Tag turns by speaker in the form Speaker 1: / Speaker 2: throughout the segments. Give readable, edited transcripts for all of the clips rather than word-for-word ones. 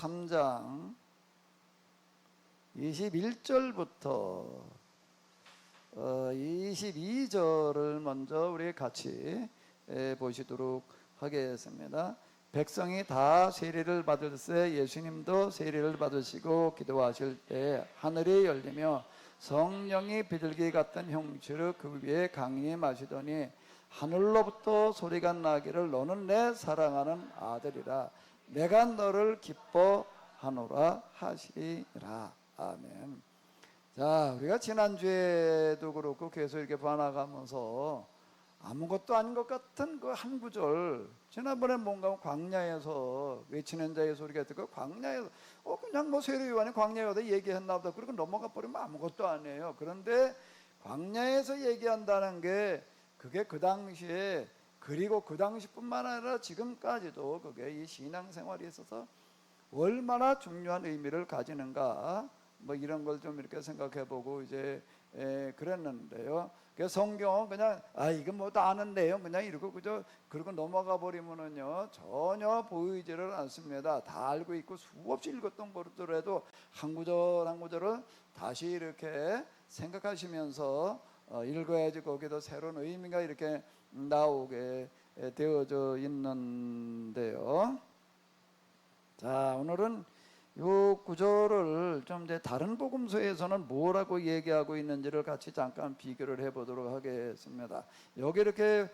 Speaker 1: 3장 21절부터 22절을 먼저 우리 같이 보시도록 하겠습니다. 백성이 다 세례를 받을새 예수님도 세례를 받으시고 기도하실 때 하늘이 열리며 성령이 비둘기 같은 형체로 그 위에 강이 마시더니 하늘로부터 소리가 나기를 너는 내 사랑하는 아들이라 내가 너를 기뻐하노라 하시니라. 아멘. 자, 우리가 지난주에도 그렇고 계속 이렇게 봐나가면서 아무것도 아닌 것 같은 그 한 구절, 지난번에 뭔가 광야에서 외치는 자의 소리가 듣고 광야에서 그냥 뭐 세례 요한이 광야에 가서 얘기했나 보다 그러고 넘어가 버리면 아무것도 아니에요. 그런데 광야에서 얘기한다는 게 그게 그 당시에, 그리고 그 당시뿐만 아니라 지금까지도 그게 이 신앙생활에 있어서 얼마나 중요한 의미를 가지는가, 뭐 이런 걸 좀 이렇게 생각해보고 이제 그랬는데요. 그래서 성경은 그냥 이거 뭐 다 아는 내용 그냥 이러고 그저 그러고 넘어가 버리면은요 전혀 보이지를 않습니다. 다 알고 있고 수없이 읽었던 것들에도 한 구절 한 구절을 다시 이렇게 생각하시면서 읽어야지 거기도 새로운 의미가 이렇게 나오게 되어져 있는데요. 자, 오늘은 요 구절을 좀 이제 다른 복음서에서는 뭐라고 얘기하고 있는지를 같이 잠깐 비교를 해보도록 하겠습니다. 여기 이렇게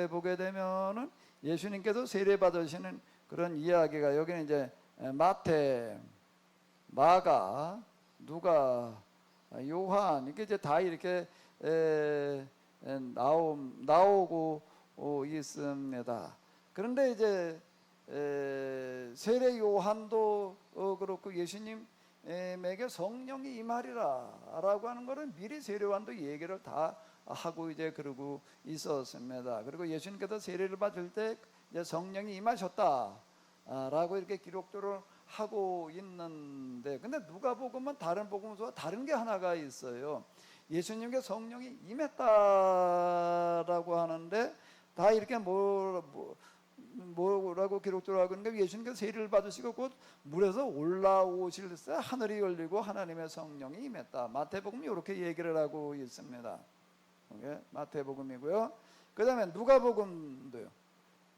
Speaker 1: 보게 되면은 예수님께서 세례 받으시는 그런 이야기가 여기는 이제 마태, 마가, 누가, 요한 이게 이제 다 이렇게 나오고 있습니다. 그런데 이제 세례 요한도 그렇고 예수님에게 성령이 임하리라 라고 하는 것은 미리 세례 요한도 얘기를 다 하고 이제 그러고 있었습니다. 그리고 예수님께서 세례를 받을 때 이제 성령이 임하셨다 라고 이렇게 기록들을 하고 있는데, 근데 누가복음은 다른 복음서와 다른 게 하나가 있어요. 예수님께 성령이 임했다라고 하는데 다 이렇게 뭐라고 기록되어 하고 있는데, 예수님께서 세례를 받으시고 곧 물에서 올라오실 때 하늘이 열리고 하나님의 성령이 임했다. 마태복음이 이렇게 얘기를 하고 있습니다. 마태복음이고요. 그 다음에 누가복음도요.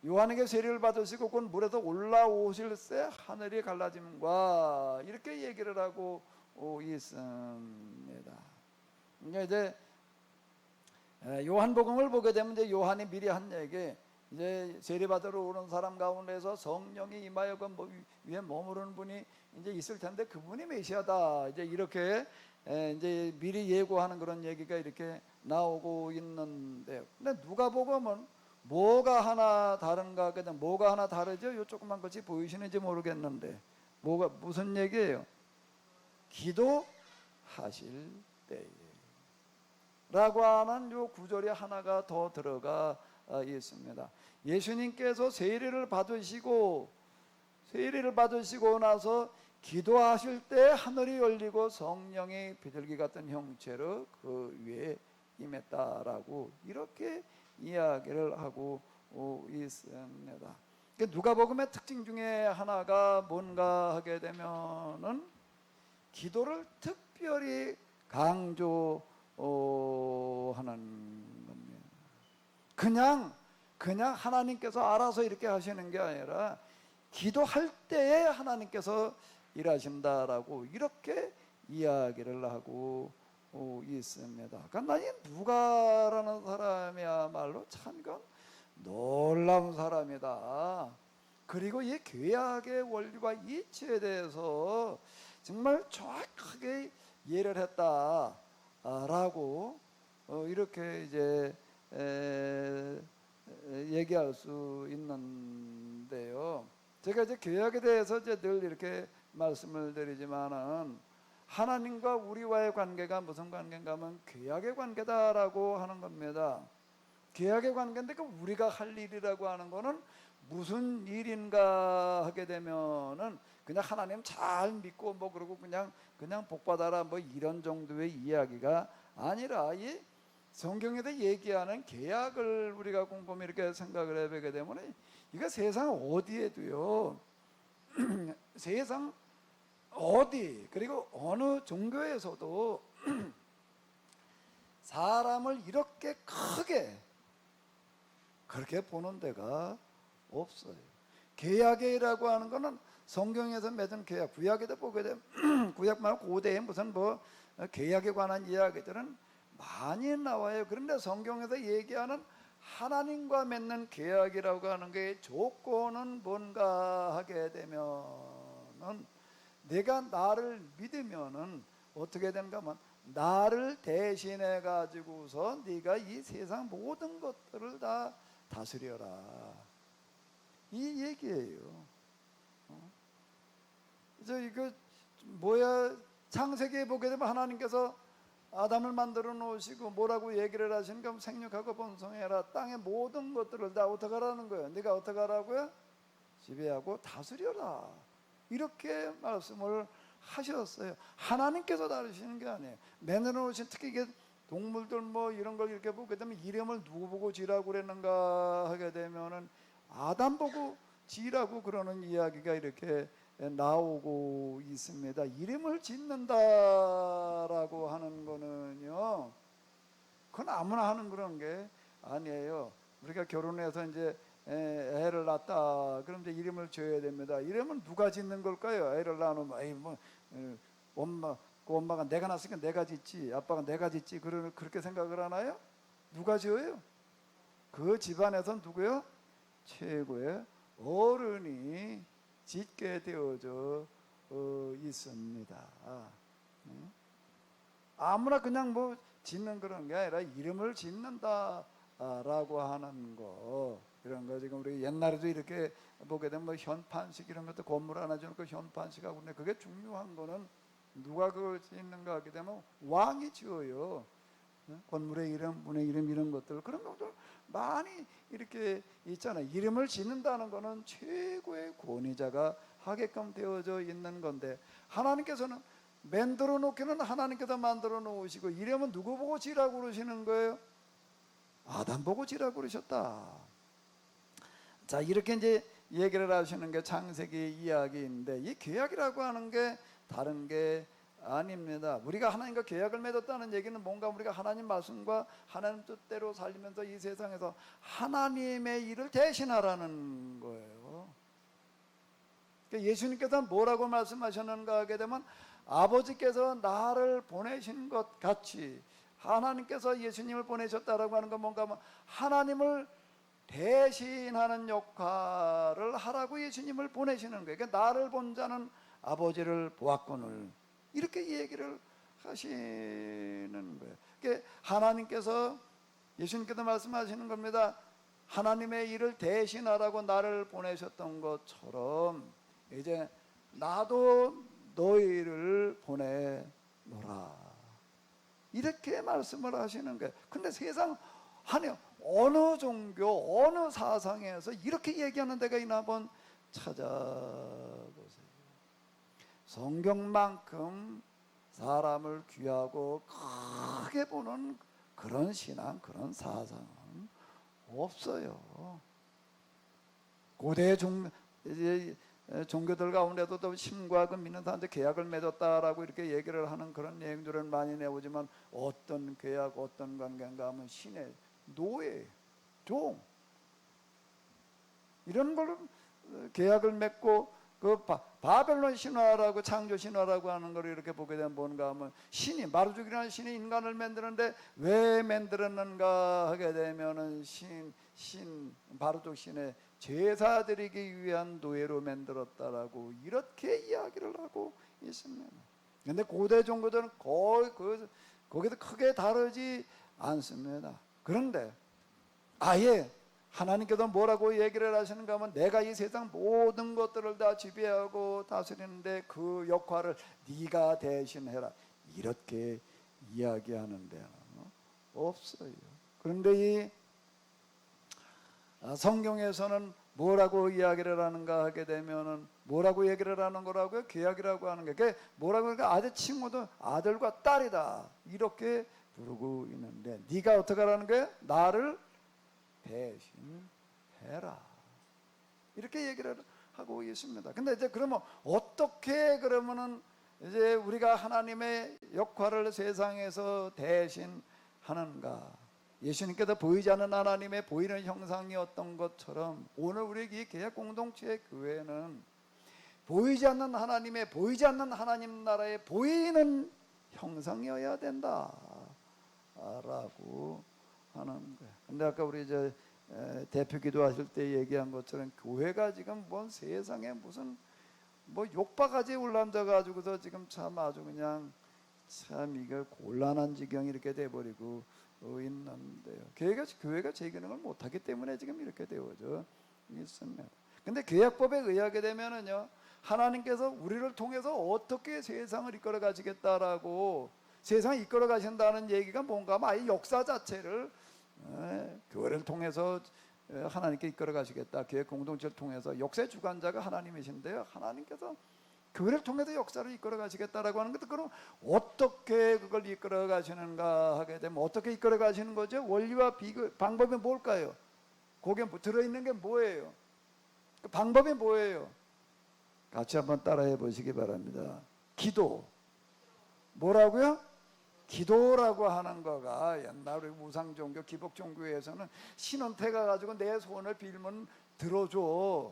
Speaker 1: 요한에게 세례를 받으시고 곧 물에서 올라오실 때 하늘이 갈라짐과 이렇게 얘기를 하고 있습니다. 이제 요한복음을 보게 되면 이제 요한이 미리 한 얘기, 이제 세례받으러 오는 사람 가운데서 성령이 임하여 그 위에 머무르는 분이 이제 있을 텐데 그분이 메시아다. 이제 이렇게 이제 미리 예고하는 그런 얘기가 이렇게 나오고 있는데, 근데 누가복음은 뭐가 하나 다른가? 그냥 뭐가 하나 다르죠? 요 조그만 것이 보이시는지 모르겠는데 뭐가 무슨 얘기예요? 기도하실 때에 라고 하는 요 구절이 하나가 더 들어가 있습니다. 예수님께서 세례를 받으시고 나서 기도하실 때 하늘이 열리고 성령이 비둘기 같은 형체로 그 위에 임했다라고 이렇게 이야기를 하고 있습니다. 누가복음의 특징 중에 하나가 뭔가 하게 되면은 기도를 특별히 강조하는 겁니다. 그냥 하나님께서 알아서 이렇게 하시는 게 아니라 기도할 때에 하나님께서 일하신다라고 이렇게 이야기를 하고 있습니다. 그러니까 이 누가라는 사람이야말로 참 놀라운 사람이다. 그리고 이 구약의 원리와 이치에 대해서 정말 정확하게 이해를 했다라고 이렇게 이제 얘기할 수 있는데요. 제가 이제 구약에 대해서 이제 늘 이렇게 말씀을 드리지만은 하나님과 우리와의 관계가 무슨 관계인가 하면 구약의 관계다라고 하는 겁니다. 구약의 관계인데 그 우리가 할 일이라고 하는 거는 무슨 일인가 하게 되면은 그냥 하나님 잘 믿고 뭐 그러고 그냥 복 받아라 뭐 이런 정도의 이야기가 아니라 이 성경에서 얘기하는 계약을 우리가 곰곰이 이렇게 생각을 해보게 되면 이거 세상 어디에도요 세상 어디 그리고 어느 종교에서도 사람을 이렇게 크게 그렇게 보는 데가 없어요. 계약이라고 하는 거는 성경에서 맺은 계약, 구약에도 보게 되면 구약 말고 고대에 무슨 뭐 계약에 관한 이야기들은 많이 나와요. 그런데 성경에서 얘기하는 하나님과 맺는 계약이라고 하는 게 조건은 뭔가 하게 되면은 내가 나를 믿으면은 어떻게 되는가 하면 나를 대신해 가지고서 네가 이 세상 모든 것들을 다 다스려라, 이 얘기예요. 그래서 이거 뭐야, 창세기에 보게 되면 하나님께서 아담을 만들어 놓으시고 뭐라고 얘기를 하시는가? 생육하고 번성해라. 땅의 모든 것들을 다 어떻게 하라는 거예요? 네가 어떻게 하라고요? 지배하고 다스려라, 이렇게 말씀을 하셨어요. 하나님께서 다루시는 게 아니에요. 만들어 놓으신, 특히 이게 동물들 뭐 이런 걸 이렇게 보게 되면 이름을 누구 보고 지라고 그랬는가 하게 되면은 아담 보고 지라고 그러는 이야기가 이렇게 나오고 있습니다. 이름을 짓는다라고 하는 거는요, 그건 아무나 하는 그런 게 아니에요. 우리가 결혼해서 이제 애를 낳았다. 그럼 이제 이름을 지어야 됩니다. 이름은 누가 짓는 걸까요? 애를 낳으면 에이 뭐 그 엄마가 내가 낳았으니까 내가 짓지, 아빠가 내가 짓지, 그렇게 생각을 하나요? 누가 지어요? 그 집안에서 누구요? 최고의 어른이 짓게 되어져 있습니다. 아무나 그냥 뭐 짓는 그런 게 아니라 이름을 짓는다라고 하는 거, 이런 거 지금 우리 옛날에도 이렇게 보게 되면 뭐 현판식 이런 것도 건물 하나 주는 거 현판식하고, 근데 그게 중요한 거는 누가 그걸 짓는가 하게 되면 왕이 지어요. 건물의 이름, 문의 이름, 이런 것들, 그런 것들 많이 이렇게 있잖아요. 이름을 짓는다는 거는 최고의 권위자가 하게끔 되어져 있는 건데, 하나님께서는 만들어 놓기는 하나님께서 만들어 놓으시고 이름은 누구 보고 지라고 그러시는 거예요? 아담 보고 지라고 그러셨다. 자, 이렇게 이제 얘기를 하시는 게 창세기 이야기인데, 이 계약이라고 하는 게 다른 게 아닙니다. 우리가 하나님과 계약을 맺었다는 얘기는 뭔가 우리가 하나님 말씀과 하나님 뜻대로 살리면서 이 세상에서 하나님의 일을 대신하라는 거예요. 그러니까 예수님께서는 뭐라고 말씀하셨는가 하게 되면, 아버지께서 나를 보내신 것 같이 하나님께서 예수님을 보내셨다라고 하는 건 뭔가 하면 하나님을 대신하는 역할을 하라고 예수님을 보내시는 거예요. 그러니까 나를 본 자는 아버지를 보았거늘, 이렇게 얘기를 하시는 거예요. 그러니까 하나님께서, 예수님께서 말씀하시는 겁니다. 하나님의 일을 대신하라고 나를 보내셨던 것처럼 이제 나도 너희를 보내노라, 이렇게 말씀을 하시는 거예요. 근데 세상 어느 종교, 어느 사상에서 이렇게 얘기하는 데가 있나 한번 찾아보세요. 성경만큼 사람을 귀하고 크게 보는 그런 신앙, 그런 사상은 없어요. 고대 종교들 가운데도 또 신과 그 믿는 사람들 계약을 맺었다라고 이렇게 얘기를 하는 그런 내용들은 많이 내오지만, 어떤 계약, 어떤 관계인가 하면 신의 노예, 종, 이런 걸로 계약을 맺고, 그 바벨론 신화라고 창조 신화라고 하는 걸 이렇게 보게 되면 뭔가 하면 신이, 마르죽이라는 신이 인간을 만드는데 왜 만들었는가 하게 되면은 마르죽 신의 제사 드리기 위한 노예로 만들었다라고 이렇게 이야기를 하고 있습니다. 그런데 고대 종교들은 거의 거기서 크게 다르지 않습니다. 그런데 아예 하나님께서 뭐라고 얘기를 하시는가 하면, 내가 이 세상 모든 것들을 다 지배하고 다스리는데 그 역할을 네가 대신해라, 이렇게 이야기하는 데는 없어요. 그런데 이 성경에서는 뭐라고 이야기를 하는가 하게 되면은, 뭐라고 얘기를 하는 거라고요? 계약이라고 하는 게, 그게 뭐라고 하니까 아들 친구도 아들과 딸이다, 이렇게 부르고 있는데, 네가 어떻게 하라는 거예요? 나를 대신해라, 이렇게 얘기를 하고 있습니다. 근데 이제 그러면 어떻게 그러면은 이제 우리가 하나님의 역할을 세상에서 대신 하는가? 예수님께서 보이지 않는 하나님의 보이는 형상이었던 것처럼 오늘 우리 이 계약 공동체 교회는 보이지 않는 하나님의 보이지 않는 하나님 나라의 보이는 형상이어야 된다라고 하는 거예요. 근데 아까 우리 이제 대표 기도하실 때 얘기한 것처럼 교회가 지금 뭔 세상에 무슨 뭐 욕바가지에 올라앉아 가지고서 지금 참 아주 그냥 참 이거 곤란한 지경이 이렇게 돼버리고 있는데요. 교회가 제 기능을 못하기 때문에 지금 이렇게 되어져 있습니다. 근데 계약법에 의하게 되면은요, 하나님께서 우리를 통해서 어떻게 세상을 이끌어 가시겠다라고 세상을 이끌어 가신다는 얘기가 뭔가 하면 아예 역사 자체를 교회를 통해서 하나님께 이끌어 가시겠다. 교회 공동체를 통해서 역사의 주관자가 하나님이신데요, 하나님께서 교회를 통해서 역사를 이끌어 가시겠다라고 하는 것도 그럼 어떻게 그걸 이끌어 가시는가 하게 되면 어떻게 이끌어 가시는 거죠? 원리와 방법이 뭘까요? 거기에 들어있는 게 뭐예요? 그 방법이 뭐예요? 같이 한번 따라해 보시기 바랍니다. 기도. 뭐라고요? 기도라고 하는 거가 옛날 우리 우상종교 기복종교에서는 신원태 가가지고 내 소원을 빌면 들어줘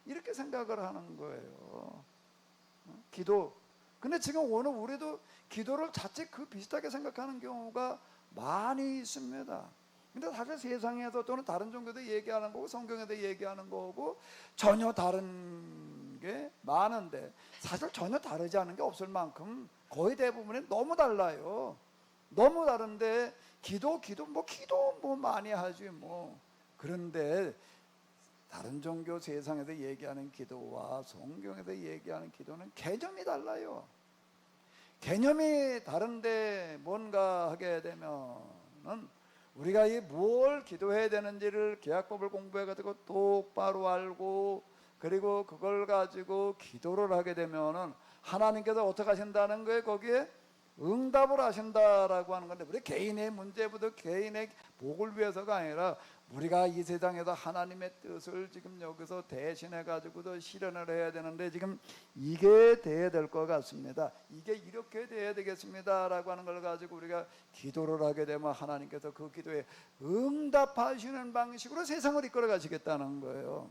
Speaker 1: 이렇게 생각을 하는 거예요. 기도. 근데 지금 오늘 우리도 기도를 자칫 그 비슷하게 생각하는 경우가 많이 있습니다. 근데 사실 세상에서 또는 다른 종교도 얘기하는 거고 성경에도 얘기하는 거고 전혀 다른 게 많은데 사실 전혀 다르지 않은 게 없을 만큼 거의 대부분이 너무 달라요. 너무 다른데 기도 뭐 많이 하지 뭐. 그런데 다른 종교 세상에서 얘기하는 기도와 성경에서 얘기하는 기도는 개념이 달라요. 개념이 다른데 뭔가 하게 되면은 우리가 이 뭘 기도해야 되는지를 계약법을 공부해가지고 똑바로 알고 그리고 그걸 가지고 기도를 하게 되면은 하나님께서 어떻게 하신다는 거예요? 거기에 응답을 하신다라고 하는 건데 우리 개인의 문제부터 개인의 복을 위해서가 아니라 우리가 이 세상에서 하나님의 뜻을 지금 여기서 대신해 가지고도 실현을 해야 되는데 지금 이게 돼야 될 것 같습니다. 이게 이렇게 돼야 되겠습니다라고 하는 걸 가지고 우리가 기도를 하게 되면 하나님께서 그 기도에 응답하시는 방식으로 세상을 이끌어 가시겠다는 거예요.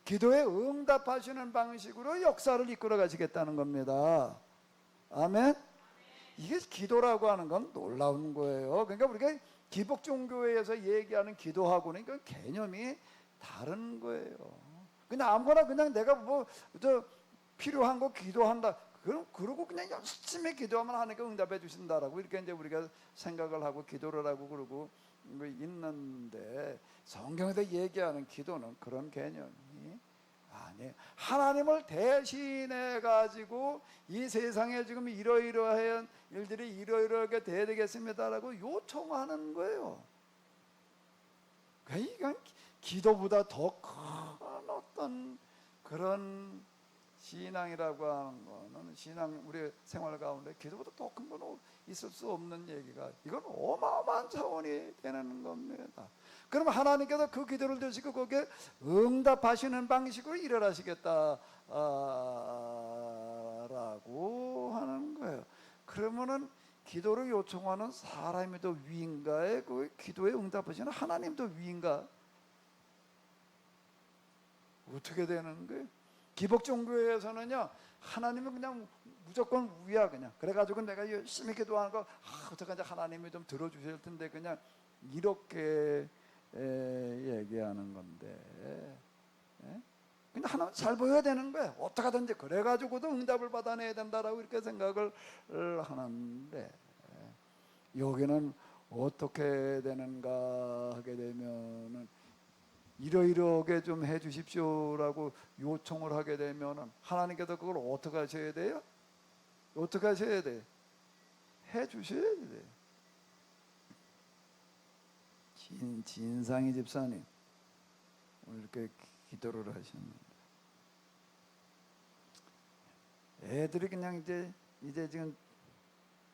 Speaker 1: 기도에 응답하시는 방식으로 역사를 이끌어 가시겠다는 겁니다. 아멘. 이게 기도라고 하는 건 놀라운 거예요. 그러니까 우리가 기복종교회에서 얘기하는 기도하고는 그 개념이 다른 거예요. 그냥 아무거나 그냥 내가 뭐 필요한 거 기도한다. 그러고 그냥 열심히 기도하면 하나님께 응답해 주신다라고 이렇게 이제 우리가 생각을 하고 기도를 하고 그러고 있는데 성경에서 얘기하는 기도는 그런 개념이 아니에요. 하나님을 대신해 가지고 이 세상에 지금 이러이러한 일들이 이러이러하게 돼야 되겠습니다라고 요청하는 거예요. 그러니까 기도보다 더 큰 어떤 그런 신앙이라고 하는 거는 신앙 우리 생활 가운데 기도보다 더 큰 건 있을 수 없는 얘기가 이건 어마어마한 차원이 되는 겁니다. 그럼 하나님께서 그 기도를 드시고 거기에 응답하시는 방식으로 일어나시겠다라고 하는 거예요. 그러면은 기도를 요청하는 사람이 더 위인가에 그 기도에 응답하시는 하나님 더 위인가? 어떻게 되는 거예요? 기복종교에서는요 하나님은 그냥 무조건 위야 그냥. 그래가지고 내가 열심히 기도하는 거 어떡하지 하나님이 좀 들어주실 텐데 그냥 이렇게 얘기하는 건데 근데 하나님 잘 보여야 되는 거야. 어떡하든지 그래가지고도 응답을 받아내야 된다라고 이렇게 생각을 하는데 여기는 어떻게 되는가 하게 되면은 이러이러하게 좀 해주십시오라고 요청을 하게 되면은 하나님께서 그걸 어떻게 하셔야 돼요? 어떻게 하셔야 돼? 해주셔야 돼. 진상희 집사님 오늘 이렇게 기도를 하셨는데 애들이 그냥 이제 지금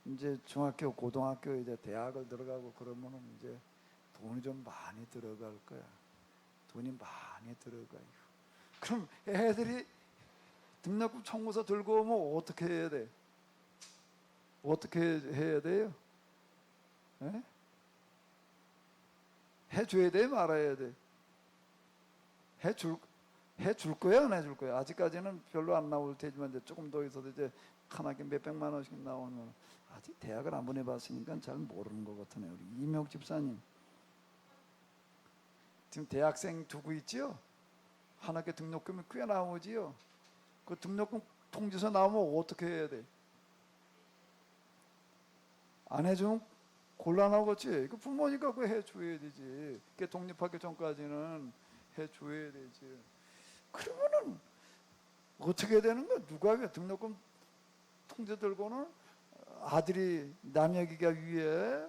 Speaker 1: 이제 중학교, 고등학교, 이제 대학을 들어가고 그러면은 이제 돈이 좀 많이 들어갈 거야. 돈이 많이 들어가요. 그럼 애들이 등록금 청구서 들고 오면 어떻게 해야 돼? 어떻게 해야 돼요? 예? 해줘야 돼, 말아야 돼? 해줄 거야, 안 해줄 거야? 아직까지는 별로 안 나올 테지만 이제 조금 더 있어도 이제 한 학기 몇백만 원씩 나오면, 아직 대학을 안 보내봤으니까 잘 모르는 것 같으네요. 우리 이명 집사님 지금 대학생 두고 있지요? 한 학기 등록금이 꽤 나오지요? 그 등록금 통지서 나오면 어떻게 해야 돼? 안 해주면 곤란하겠지. 그 부모니까 그 해줘야 되지. 그 독립하기 전까지는 해줘야 되지. 그러면은 어떻게 되는 거야? 누가 왜 등록금 통지 들고는 아들이 남여기가 위에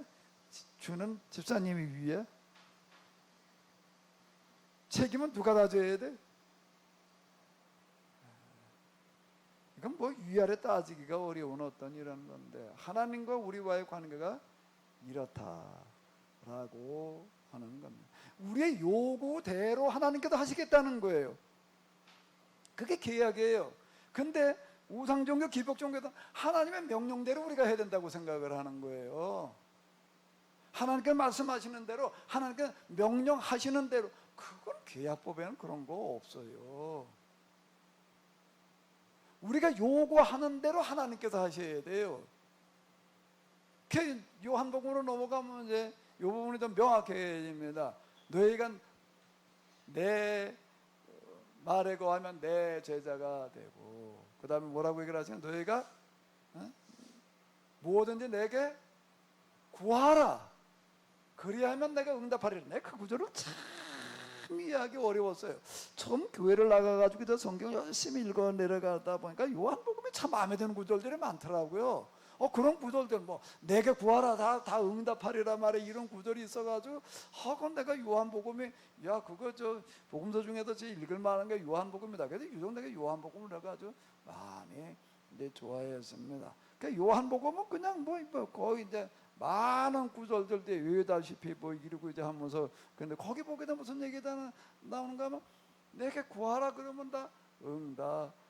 Speaker 1: 주는 집사님이 위에? 책임은 누가 다 져야 돼? 이건 뭐 위아래 따지기가 어려운 어떤 이런 건데, 하나님과 우리와의 관계가 이렇다라고 하는 겁니다. 우리의 요구대로 하나님께서 하시겠다는 거예요. 그게 계약이에요. 근데 우상종교, 기복종교도 하나님의 명령대로 우리가 해야 된다고 생각을 하는 거예요. 하나님께 말씀하시는 대로, 하나님께 명령하시는 대로. 그건 계약법에는 그런 거 없어요. 우리가 요구하는 대로 하나님께서 하셔야 돼요. 요한복음으로 넘어가면 이제 이 부분이 더 명확해집니다. 너희가 내 말에 거하면 내 제자가 되고, 그 다음에 뭐라고 얘기를 하시면, 너희가 뭐든지 내게 구하라, 그리하면 내가 응답하리라. 내가 그 구절을 참 이해하기 어려웠어요. 처음 교회를 나가가지고 저 성경 열심히 읽어 내려가다 보니까 요한복음이 참 마음에 드는 구절들이 많더라고요. 그런 구절들, 뭐 내게 구하라, 다 응답하리라 말에 이런 구절이 있어가지고, 그건 내가 요한복음이, 야 그거 저 복음서 중에도 제 읽을 만한 게 요한복음이다. 그래서 유독 내가 요한복음을 해가지고 많이 이제 좋아했습니다. 그러니까 요한복음은 그냥 뭐 거의 이제 많은 구절들 외우다시피 뭐 이러고 이제 하면서, 근데 거기 보게 되면 무슨 얘기가 나오는가 하면, 내게 구하라 그러면 다 응답하리라.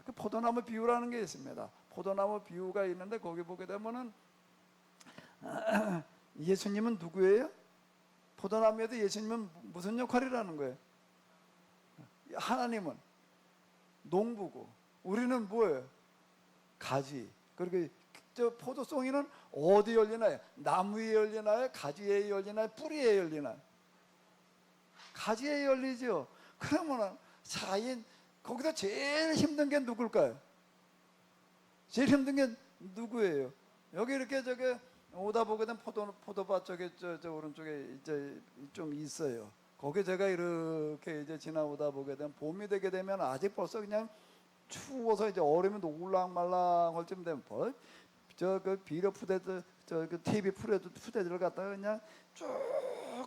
Speaker 1: 그 포도나무 비유라는 게 있습니다. 포도나무 비유가 있는데 거기 보게 되면은 예수님은 누구예요? 포도나무에도 예수님은 무슨 역할이라는 거예요? 하나님은 농부고 우리는 뭐예요? 가지. 그리고 저 포도송이는 어디 열리나요? 나무에 열리나요? 가지에 열리나요? 뿌리에 열리나요? 가지에 열리죠. 그러면은 사인 거기서 제일 힘든 게 누굴까요? 제일 힘든 게 누구예요? 여기 이렇게 저기 오다 보게 된 포도밭 쪽에 저 오른쪽에 이제 좀 있어요. 거기 제가 이렇게 이제 지나오다 보게 되면, 봄이 되게 되면 아직 벌써 그냥 추워서 이제 얼음이 올랑말랑할 쯤 되면 저그 비료 푸대들, 저그 TV 푸대들을 갖다가 그냥 쭉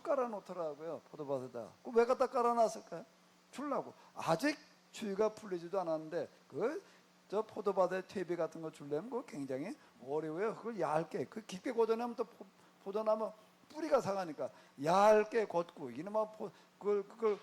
Speaker 1: 깔아놓더라고요, 포도밭에다. 그 왜 갖다 깔아놨을까요? 주려고. 아직 추위가 풀리지도 않았는데 저 포도밭에 퇴비 같은 거 주려면 그거 굉장히 어려워요. 그걸 얇게, 그 깊게 걷어내면 또 포도나무 뿌리가 상하니까 얇게 걷고, 이놈아 그걸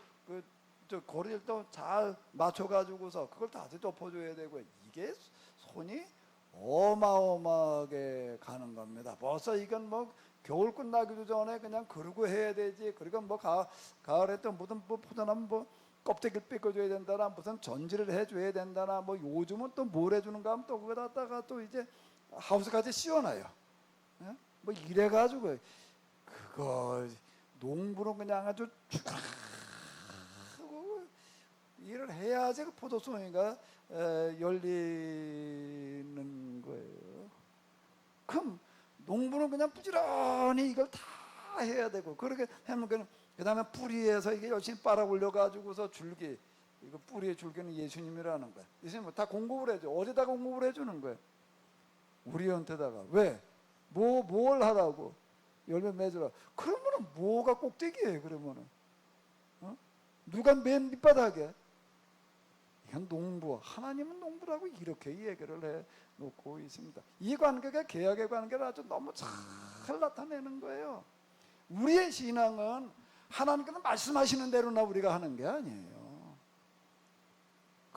Speaker 1: 저 고리를 또 잘 맞춰가지고서 그걸 다시 덮어줘야 되고, 이게 손이 어마어마하게 가는 겁니다. 벌써 이건 뭐 겨울 끝나기도 전에 그냥 그러고 해야 되지. 그리고 뭐 가을에 또 무슨 뭐 포도나무 뭐 껍데기를 뺏겨줘야 된다나, 무슨 전지를 해줘야 된다나, 뭐 요즘은 또 뭘 해주는가 하면 또 그거 갖다가 또 이제 하우스까지 씌워놔요. 예? 뭐 이래가지고 그거 농부는 그냥 아주 일을 해야지 그 포도송이가 열리는 거예요. 그럼 농부는 그냥 부지런히 이걸 다 해야 되고, 그렇게 하면 그 다음에 뿌리에서 이게 열심히 빨아 올려 가지고서 줄기, 이거 뿌리의 줄기는 예수님이라는 거야. 예수님은 다 공급을 해줘. 어디다 공급을 해주는 거야? 우리한테다가. 왜? 뭘 하라고? 열매 맺으라. 그러면은 뭐가 꼭대기예요? 그러면은 누가 맨 밑바닥에? 이건 농부, 하나님은 농부라고 이렇게 얘기를 해 놓고 있습니다. 이 관계가 계약의 관계를 아주 너무 잘 나타내는 거예요. 우리의 신앙은 하나님께서 말씀하시는 대로나 우리가 하는 게 아니에요.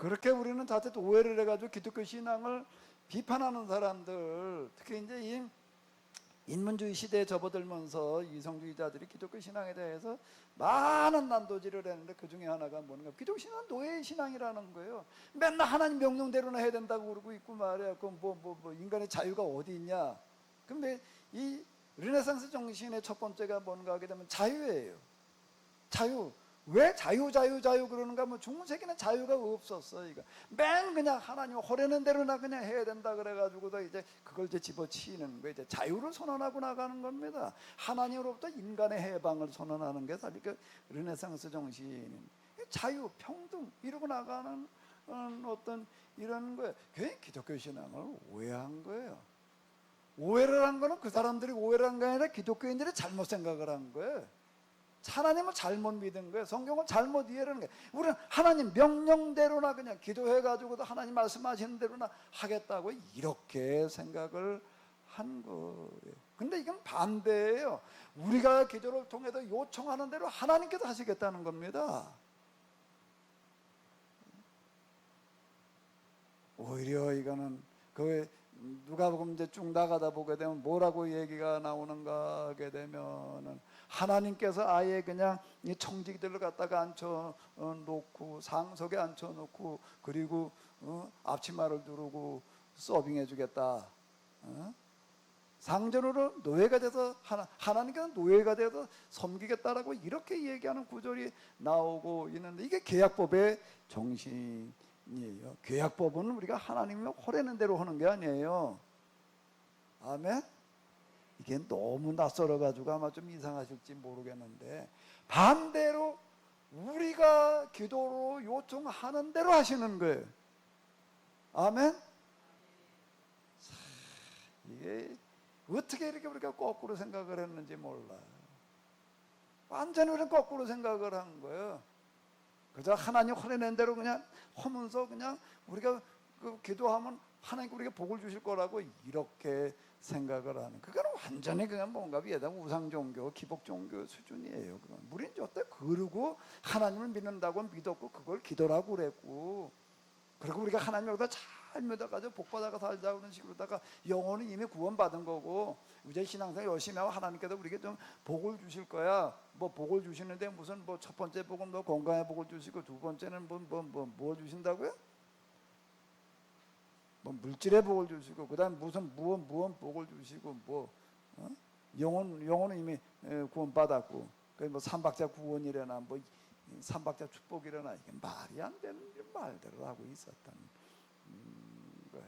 Speaker 1: 그렇게 우리는 자칫 오해를 해가지고 기독교 신앙을 비판하는 사람들, 특히 이제 이 인문주의 시대에 접어들면서 이성주의자들이 기독교 신앙에 대해서 많은 난도질을 했는데 그 중에 하나가 뭔가 기독교 신앙은 노예 신앙이라는 거예요. 맨날 하나님 명령대로나 해야 된다고 그러고 있고 말이야. 그럼 뭐 인간의 자유가 어디 있냐? 근데 이 르네상스 정신의 첫 번째가 뭔가 하게 되면 자유예요. 자유. 왜 자유 그러는가? 뭐 중세기는 자유가 없었어. 이거 맨 그냥 하나님 허래는 대로나 그냥 해야 된다 그래가지고도 이제 그걸 이제 집어치는 거, 이제 자유를 선언하고 나가는 겁니다. 하나님으로부터 인간의 해방을 선언하는 게 사실 그 르네상스 정신, 자유, 평등 이러고 나가는 어떤 이런 거예요. 괜히 기독교 신앙을 오해한 거예요. 오해를 한 거는 그 사람들이 오해를 한 게 아니라 기독교인들이 잘못 생각을 한 거예요. 하나님을 잘못 믿은 거예요. 성경을 잘못 이해를 하는 거예요. 우리는 하나님 명령대로나 그냥 기도해가지고도 하나님 말씀하시는 대로나 하겠다고 이렇게 생각을 한 거예요. 근데 이건 반대예요. 우리가 기도를 통해서 요청하는 대로 하나님께서 하시겠다는 겁니다. 오히려 이거는 그 누가복음 이제 쭉 나가다 보게 되면 뭐라고 얘기가 나오는가 하게 되면은 하나님께서 아예 그냥 이 청지기들을 갖다가 앉혀 놓고 상석에 앉혀 놓고 그리고 앞치마를 두르고 서빙해 주겠다. 상전으로 노예가 돼서 하나님께서 노예가 돼서 섬기겠다라고 이렇게 얘기하는 구절이 나오고 있는데 이게 계약법의 정신이에요. 계약법은 우리가 하나님이 허래는 대로 하는 게 아니에요. 아멘. 이게 너무 낯설어 가지고 아마 좀 이상하실지 모르겠는데 반대로 우리가 기도로 요청하는 대로 하시는 거예요. 아멘. 이게 어떻게 이렇게 우리가 거꾸로 생각을 했는지 몰라요. 완전히 우리는 거꾸로 생각을 한 거예요. 그저 하나님 허내낸 대로 그냥 하면서 그냥 우리가 그 기도하면 하나님 우리가 복을 주실 거라고 이렇게 생각을 하는, 그건 완전히 그냥 뭔가 위에다 우상 종교, 기복 종교 수준이에요. 그건 우리는 저때 그러고 하나님을 믿는다고 믿었고 그걸 기도라고 그랬고, 그리고 우리가 하나님을 잘 믿어가지고 복 받아가 살자 그런 식으로다가 영혼은 이미 구원받은 거고 이제 신앙생활 열심히 하고 하나님께서 우리에게 좀 복을 주실 거야. 뭐 복을 주시는데 무슨 뭐 첫 번째 복은 뭐 건강의 복을 주시고 두 번째는 뭘 주신다고요? 뭐 물질의 복을 주시고 그다음 무슨 무언 복을 주시고 뭐 영혼은 이미 구원 받았고 뭐 삼박자 구원이라나 뭐 삼박자 축복이라나 이게 말이 안 되는 말들을 하고 있었던 거예요.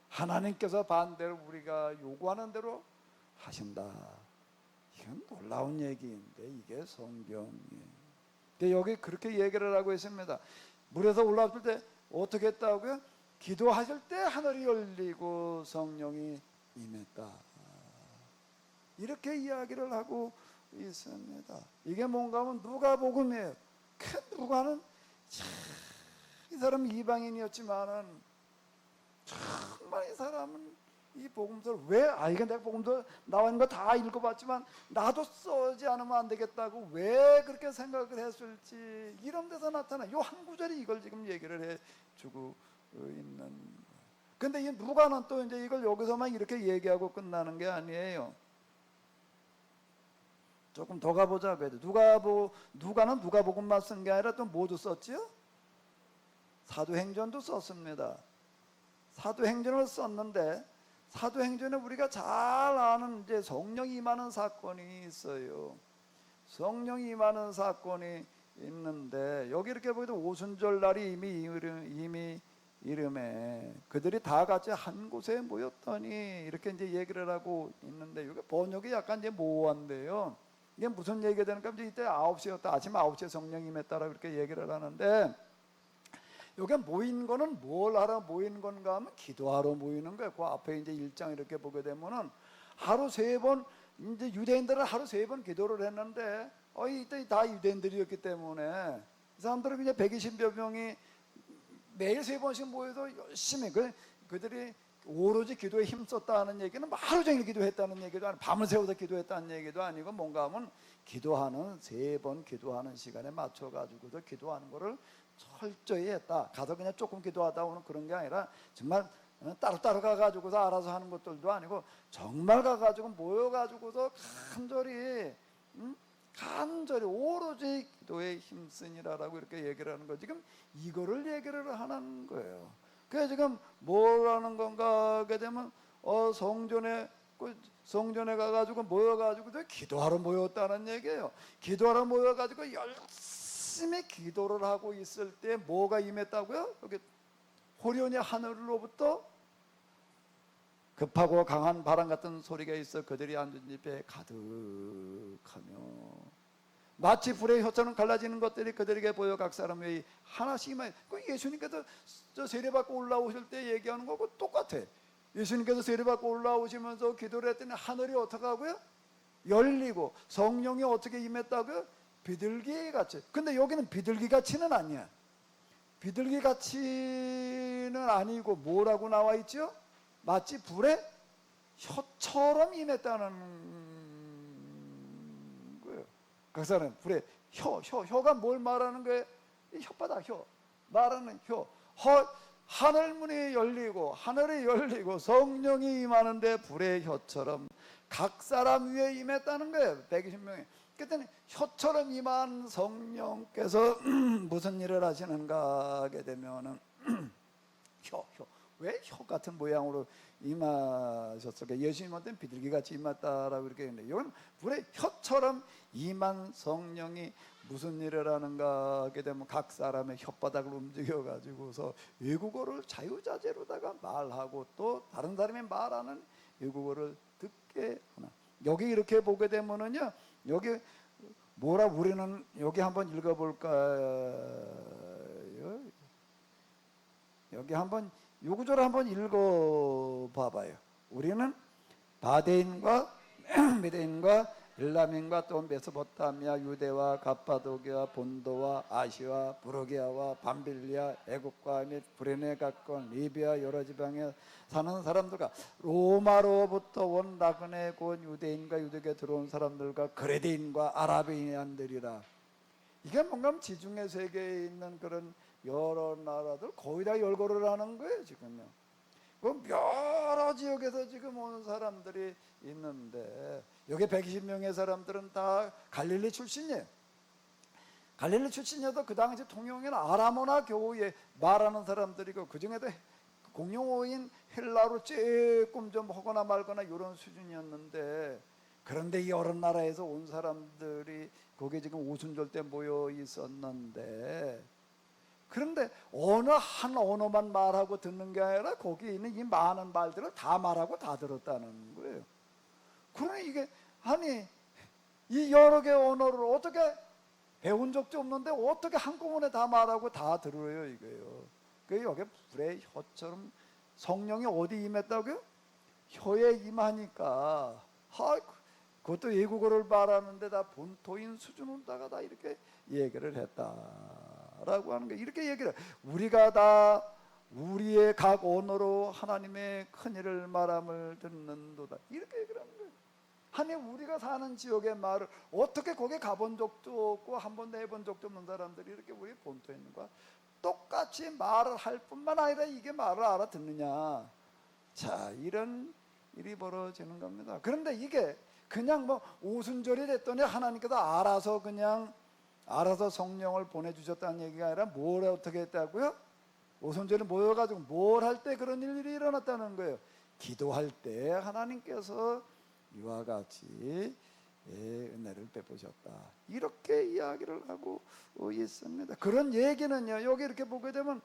Speaker 1: 하나님께서 반대로 우리가 요구하는 대로 하신다. 이건 놀라운 얘기인데 이게 성경이에요. 근데 여기 그렇게 얘기를 하고 있습니다. 물에서 올라왔을 때 어떻게 했다고요? 기도하실 때 하늘이 열리고 성령이 임했다. 이렇게 이야기를 하고 있습니다. 이게 뭔가 하면 누가복음이에요. 그 누가는 이 사람은 이방인이었지만은 정말 이 사람은 이 복음서를 이게 내가 복음서 나와 있는 거 다 읽어봤지만 나도 써지 않으면 안 되겠다고 왜 그렇게 생각을 했을지 이런 데서 나타나 요 한 구절이 이걸 지금 얘기를 해주고 있는. 근데 이 누가는 또 이제 이걸 여기서만 이렇게 얘기하고 끝나는 게 아니에요. 조금 더 가보자. 누가는 누가복음만 쓴 게 아니라 또 뭐도 썼지요? 사도행전도 썼습니다. 사도행전을 썼는데 사도행전에 우리가 잘 아는 이제 성령이 임하는 사건이 있어요. 성령이 임하는 사건이 있는데 여기 이렇게 보이도 오순절 날이 이미 이름에 그들이 다 같이 한 곳에 모였더니 이렇게 이제 얘기를 하고 있는데 여기 번역이 약간 이제 모호한데요. 이게 무슨 얘기가 되는가? 이때 9시였다. 아침 9시에 성령이 임했다라고 그렇게 얘기를 하는데 여기 모인 거는 뭘 하러 모이는 건가 하면 기도하러 모이는 거예요. 그 앞에 이제 1장 이렇게 보게 되면은 하루 3번 이제 유대인들은 하루 3번 기도를 했는데 이때 다 유대인들이었기 때문에 이 사람들은 이제 120여 명이 매일 3번씩 모여서 열심히 그들이 오로지 기도에 힘썼다는 얘기는 하루 종일 기도했다는 얘기도 아니고 밤을 새워서 기도했다는 얘기도 아니고 뭔가 하면 기도하는 3번 기도하는 시간에 맞춰 가지고서 기도하는 거를 철저히 했다. 가서 그냥 조금 기도하다 오는 그런 게 아니라 정말 따로따로 가가지고서 알아서 하는 것들도 아니고 정말 가가지고 모여가지고서 간절히 오로지 기도에 힘쓰니라라고 이렇게 얘기를 하는 거. 지금 이거를 얘기를 하는 거예요. 그래 지금 뭐라는 건가 하게 되면 성전에 가가지고 모여가지고 기도하러 모였다는 얘기예요. 기도하러 모여가지고 열심히 기도를 하고 있을 때 뭐가 임했다고요? 여기 호련히 하늘로부터 급하고 강한 바람 같은 소리가 있어 그들이 앉은 집에 가득하며 마치 불의 혀처럼 갈라지는 것들이 그들에게 보여 각 사람의 하나씩만. 그 예수님께서 저 세례받고 올라오실 때 얘기하는 거고 똑같아. 예수님께서 세례받고 올라오시면서 기도를 했더니 하늘이 어떻게 하고요? 열리고 성령이 어떻게 임했다고요? 비둘기 같이. 근데 여기는 비둘기 같이는 아니야. 비둘기 같이는 아니고 뭐라고 나와 있죠? 마치 불의 혀처럼 임했다는 거예요. 그 사람 불의 혀가 뭘 말하는 거예요? 이 혓바닥 혀 말하는 혀. 하늘문이 열리고 하늘이 열리고 성령이 임하는데 불의 혀처럼 각 사람 위에 임했다는 거예요. 120명이. 그랬더니 혀처럼 임한 성령께서 무슨 일을 하시는가 하게 되면은 왜 혀 같은 모양으로 임하셨을까? 예수님한테는 비둘기같이 임했다라고 이렇게 했는데 이건 불의 혀처럼 임한 성령이 무슨 일을 하는가 하게 되면 각 사람의 혓바닥을 움직여가지고서 외국어를 자유자재로다가 말하고 또 다른 사람이 말하는 외국어를 듣게 하나. 여기 이렇게 보게 되면은요, 여기 뭐라 우리는 여기 한번 읽어볼까요? 여기 한번 요 구절을 한번 읽어봐봐요. 우리는 바데인과 메데인과 엘람인과 또 메소포타미아, 유대와 갑바도기와 본도와 아시아, 부르기아와 밤빌리아, 애국과 및 브레네 가까운 리비아 여러 지방에 사는 사람들과 로마로부터 온 나그네 곧 유대인과 유대교에 들어온 사람들과 그레데인과 아라비안들이라. 이게 뭔가 지중해 세계에 있는 그런 여러 나라들 거의 다 열거를 하는 거예요 지금요. 그 여러 지역에서 지금 온 사람들이 있는데 여기 120명의 사람들은 다 갈릴리 출신이에요. 갈릴리 출신이어도 그 당시 통용인 아라모나 교우에 말하는 사람들이고 그 중에도 공용어인 헬라로 조금 좀 하거나 말거나 이런 수준이었는데 그런데 이 여러 나라에서 온 사람들이 거기에 지금 오순절 때 모여 있었는데 그런데 어느 한 언어만 말하고 듣는 게 아니라 거기 있는 이 많은 말들을 다 말하고 다 들었다는 거예요. 그러니 이게 아니 이 여러 개의 언어를 어떻게 배운 적도 없는데 어떻게 한꺼번에 다 말하고 다 들어요 이거예요. 그 여기 불의 혀처럼 성령이 어디 임했다고요? 혀에 임하니까 그것도 외국어를 말하는데 다 본토인 수준으로다가 다 이렇게 얘기를 했다라고 하는 게 이렇게 얘기를 우리가 다 우리의 각 언어로 하나님의 큰일을 말함을 듣는도다 이렇게 얘기를 하는 거예요. 아니 우리가 사는 지역의 말을 어떻게 거기 가본 적도 없고 한 번도 해본 적도 없는 사람들이 이렇게 우리 본토에 있는 거야 똑같이 말을 할 뿐만 아니라 이게 말을 알아듣느냐. 자 이런 일이 벌어지는 겁니다. 그런데 이게 그냥 뭐 오순절이 됐더니 하나님께서 알아서 성령을 보내주셨다는 얘기가 아니라 뭘 어떻게 했다고요? 오순절에 모여가지고 뭘 할 때 그런 일이 일어났다는 거예요. 기도할 때 하나님께서 이와 같이 은혜를 베푸셨다 이렇게 이야기를 하고 있습니다. 그런 얘기는요 여기 이렇게 보게 되면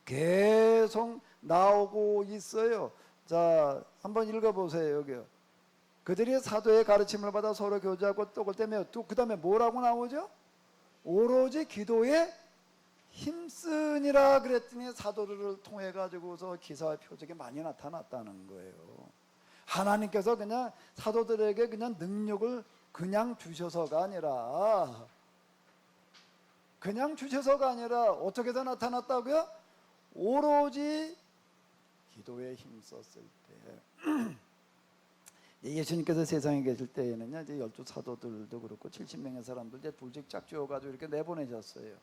Speaker 1: 계속 나오고 있어요. 자 한번 읽어보세요. 여기요. 그들이 사도의 가르침을 받아 서로 교제하고 떡을 떼며 또 그 다음에 뭐라고 나오죠? 오로지 기도에 힘쓰니라 그랬더니 사도들을 통해 가지고서 기사와 표적이 많이 나타났다는 거예요. 하나님께서 그냥 사도들에게 그냥 능력을 그냥 주셔서가 아니라 어떻게 해서 나타났다고요? 오로지 기도에 힘썼을 때. 예수님께서 세상에 계실 때에는요, 이제 12 사도들도 그렇고 70명의 사람들 이제 둘씩 짝지어가지고 이렇게 내보내셨어요.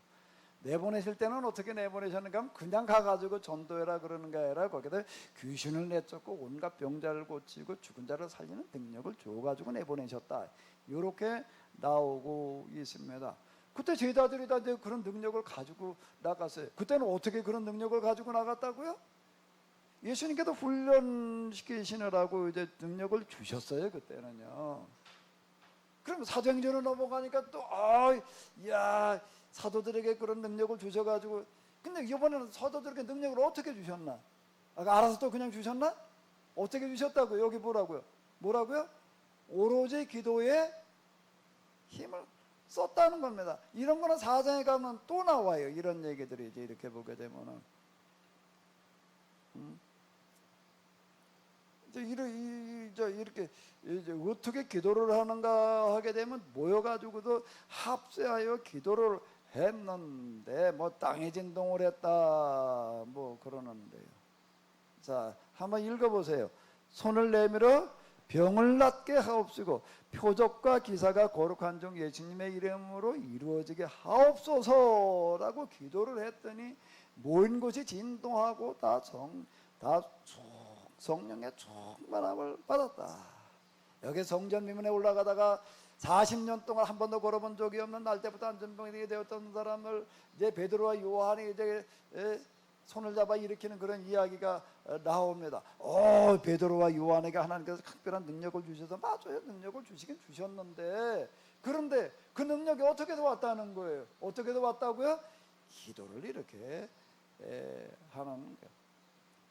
Speaker 1: 내보내실 때는 어떻게 내보내셨는가 하면 그냥 가가지고 전도해라 그러는 게 아니라 거기다 귀신을 내쫓고 온갖 병자를 고치고 죽은 자를 살리는 능력을 줘가지고 내보내셨다. 이렇게 나오고 있습니다. 그때 제자들이 다 이제 그런 능력을 가지고 나갔어요. 그때는 어떻게 그런 능력을 가지고 나갔다고요? 예수님께서 훈련시키시느라고 이제 능력을 주셨어요. 그때는요. 그럼 사도행전으로 넘어가니까 또 야 사도들에게 그런 능력을 주셔가지고, 근데 이번에는 사도들에게 능력을 어떻게 주셨나? 알아서 또 그냥 주셨나? 어떻게 주셨다고요? 여기 뭐라고요? 오로지 기도에 힘을 썼다는 겁니다. 이런 거는 사장에 가면 또 나와요. 이런 얘기들이 이제 이렇게 보게 되면은. 이렇게 이제 어떻게 기도를 하는가 하게 되면 모여가지고도 합세하여 기도를 했는데 뭐 땅이 진동을 했다 뭐 그러는데요. 자, 한번 읽어보세요. 손을 내밀어 병을 낫게 하옵시고 표적과 기사가 거룩한 종 예수님의 이름으로 이루어지게 하옵소서라고 기도를 했더니 모인 곳이 진동하고 다 성령의 충만함을 받았다. 여기 성전 미문에 올라가다가 40년 동안 한 번도 걸어본 적이 없는 날 때부터 안전병이 되었던 사람을 이제 베드로와 요한이 이제 손을 잡아 일으키는 그런 이야기가 나옵니다. 베드로와 요한에게 하나님께서 특별한 능력을 주셔서 맞아요. 능력을 주시긴 주셨는데, 그런데 그 능력이 어떻게 왔다는 거예요? 어떻게 왔다고요? 기도를 이렇게 하는 거예요.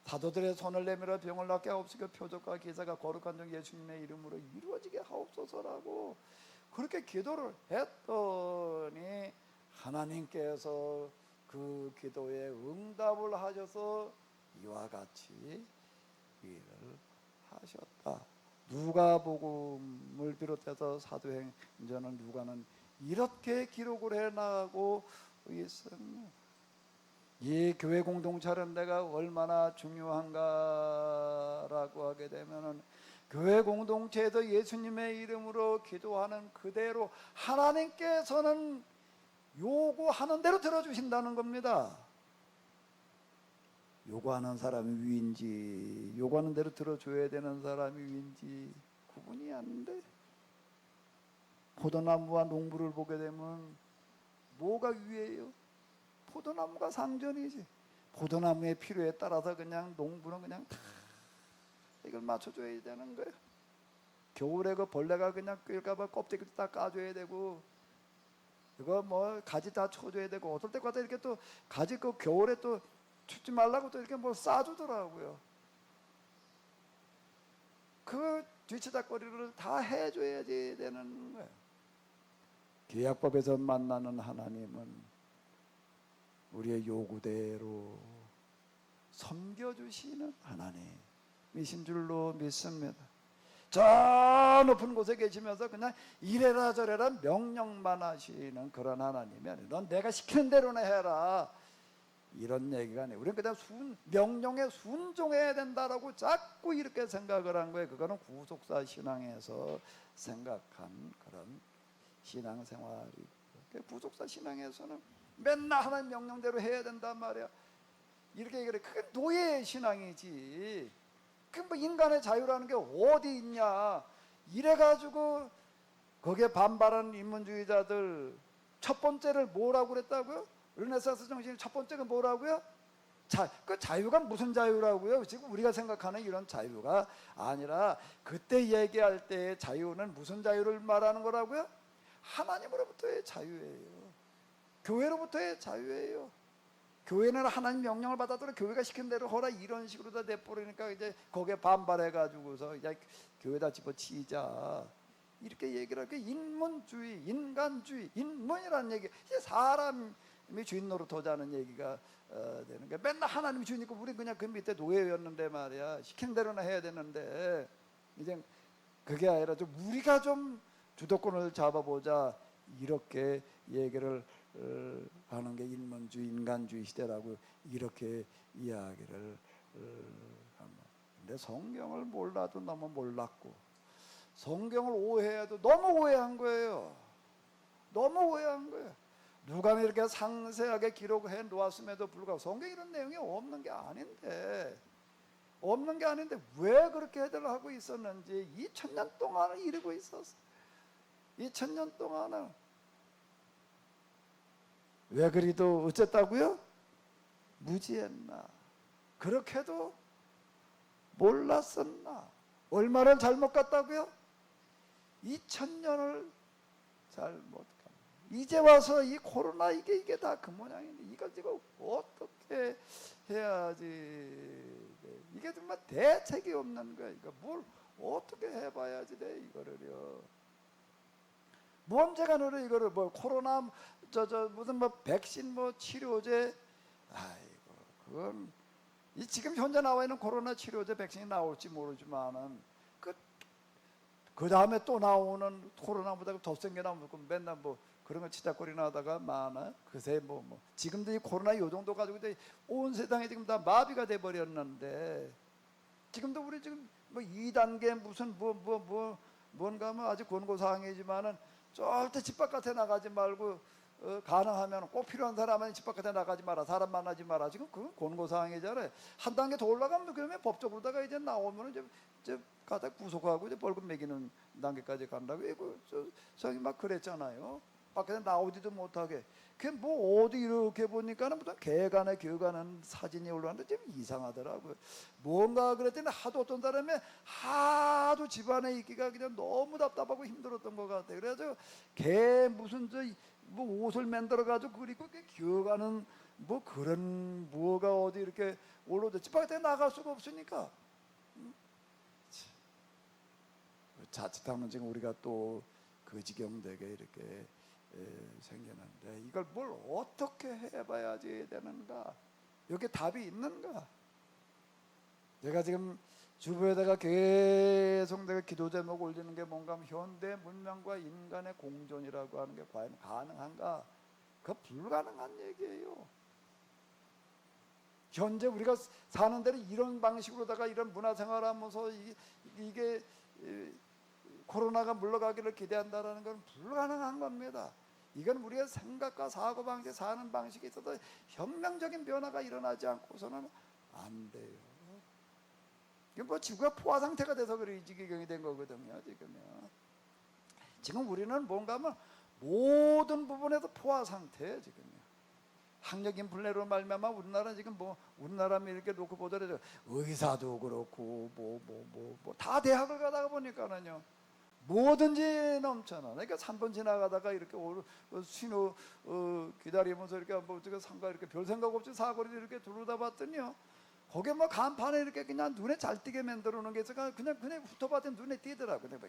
Speaker 1: 사도들의 손을 내밀어 병을 낫게 하옵시고 표적과 기사가 거룩한 종 예수님의 이름으로 이루어지게 하옵소서라고 그렇게 기도를 했더니 하나님께서 그 기도에 응답을 하셔서 이와 같이 일을 하셨다. 누가복음을 비롯해서 사도행전은 누가는 이렇게 기록을 해나가고 있습니다. 이 교회 공동체는 내가 얼마나 중요한가라고 하게 되면은 교회 공동체에서 예수님의 이름으로 기도하는 그대로 하나님께서는 요구하는 대로 들어주신다는 겁니다. 요구하는 사람이 위인지 요구하는 대로 들어줘야 되는 사람이 위인지 구분이 안 돼. 포도나무와 농부를 보게 되면 뭐가 위예요? 포도나무가 상전이지. 포도나무의 필요에 따라서 그냥 농부는 그냥 다 이걸 맞춰줘야 되는 거예요. 겨울에 그 벌레가 그냥 낄까봐 껍데기 다 까줘야 되고, 이거 뭐 가지 다 쳐줘야 되고, 어떨 때마다 이렇게 또 가지 그 겨울에 또 춥지 말라고 또 이렇게 뭐 싸주더라고요. 그 뒤치다거리를 다 해줘야지 되는 거예요. 계약법에서 만나는 하나님은 우리의 요구대로 섬겨주시는 하나님이신 줄로 믿습니다. 저 높은 곳에 계시면서 그냥 이래라 저래라 명령만 하시는 그런 하나님이 아니라 넌 내가 시키는 대로나 해라 이런 얘기가 아니에요. 우리는 그냥 명령에 순종해야 된다라고 자꾸 이렇게 생각을 한 거예요. 그거는 구속사 신앙에서 생각한 그런 신앙생활이고, 구속사 신앙에서는 맨날 하나님 명령대로 해야 된단 말이야. 이렇게 얘기를 해. 그게 노예의 신앙이지. 그 뭐 인간의 자유라는 게 어디 있냐. 이래가지고 거기에 반발하는 인문주의자들 첫 번째를 뭐라고 그랬다고요? 르네상스 정신의 첫 번째가 뭐라고요? 그 자유가 무슨 자유라고요? 지금 우리가 생각하는 이런 자유가 아니라 그때 얘기할 때의 자유는 무슨 자유를 말하는 거라고요? 하나님으로부터의 자유예요. 교회로부터의 자유예요. 교회는 하나님 명령을 받아도 교회가 시킨 대로 하라 이런 식으로 다 내버리니까 이제 거기에 반발해가지고서 이제 교회다 집어치자 이렇게 얘기를 하고, 인문주의, 인간주의, 인문이라는 얘기, 이제 사람이 주인 노릇하자는 얘기가 되는 거야. 맨날 하나님이 주니까 우리 그냥 그 밑에 노예였는데 말이야. 시킨 대로나 해야 되는데 이제 그게 아니라 좀 우리가 좀 주도권을 잡아보자 이렇게 얘기를 하는 게 인문주의, 인간주의 시대라고 이렇게 이야기를 합니다. 근데 성경을 몰라도 너무 몰랐고 성경을 오해해도 너무 오해한 거예요. 너무 오해한 거예요. 누가 이렇게 상세하게 기록해 놓았음에도 불구하고 성경에 이런 내용이 없는 게 아닌데 왜 그렇게 해들 하고 있었는지 2000년 동안을 이루고 있었어. 2000년 동안을 왜 그리도 어쨌다고요? 무지했나? 그렇게도 몰랐었나? 얼마를 잘못 갔다고요? 2000년을 잘못 가. 이제 와서 이 코로나 이게 다 그 모양인데 이걸 지금 어떻게 해야지? 이게 정말 대책이 없는 거야. 이거 뭘 어떻게 해봐야지 돼 이거를요. 문제가 너를 이거를 뭐 코로나 무슨 뭐 백신 뭐 치료제, 아이고 그건 이 지금 현재 나와 있는 코로나 치료제 백신이 나올지 모르지만은 그 다음에 또 나오는 코로나보다 더 센 게 나오면 맨날 뭐 그런 거 치자거리나 하다가 많아. 그새 뭐 지금도 이 코로나 요 정도 가지고 온 세상이 지금 다 마비가 돼 버렸는데 지금도 우리 지금 뭐 2단계 무슨 뭔가 뭐 아직 권고 사항이지만은 절대 집 바깥에 나가지 말고 가능하면 꼭 필요한 사람은 집 바깥에 나가지 마라, 사람 만나지 마라. 지금 그건 권고 사항이잖아요. 한 단계 더 올라가면 그러면 법적으로다가 이제 나오면 이제 가다 구속하고 이제 벌금 매기는 단계까지 간다고 이거 저기 막 그랬잖아요. 밖에 나오지도 못하게. 그 뭐 어디 이렇게 보니까는 무슨 개간에 교가는 사진이 올라왔는데 좀 이상하더라고요. 뭔가 그랬더니 하도 어떤 사람이 하도 집안에 있기가 그냥 너무 답답하고 힘들었던 것 같아요. 그래서 개 무슨 뭐 옷을 만들어 가지고 그리고 교가는 뭐 그런 뭐가 어디 이렇게 올라오죠. 집 밖에 나갈 수가 없으니까. 자칫하면 지금 우리가 또 그 지경 되게 이렇게 생겼는데 이걸 뭘 어떻게 해봐야지 되는가? 여기 답이 있는가? 제가 지금 주부에다가 계속 내가 기도 제목 올리는 게 뭔가 하면 현대 문명과 인간의 공존이라고 하는 게 과연 가능한가? 그거 불가능한 얘기예요. 현재 우리가 사는 데는 이런 방식으로다가 이런 문화생활하면서 이게 코로나가 물러가기를 기대한다는 건 불가능한 겁니다. 이건 우리의 생각과 사고방식, 사는 방식에 있어서 혁명적인 변화가 일어나지 않고서는 안 돼요. 이게 뭐 지구가 포화 상태가 돼서 그래 이 지경이 된 거거든요. 지금 우리는 뭔가 하면 모든 부분에서 포화 상태예요. 지금요. 학력 인플레로 말미암아 우리나라 지금 뭐 우리나라면 이렇게 놓고 보더라도 의사도 그렇고 다 대학을 가다가 보니까는요. 뭐든지 넘쳐나. 그러니까 3번 지나가다가 이렇게 신호 기다리면서 이렇게 뭐 상가 이렇게 별 생각 없이 사거리를 이렇게 둘러다 봤더니요. 거기에 뭐 간판에 이렇게 그냥 눈에 잘 띄게 만들어 놓은 게 있어. 그냥 훑어봤더니 눈에 띄더라고요.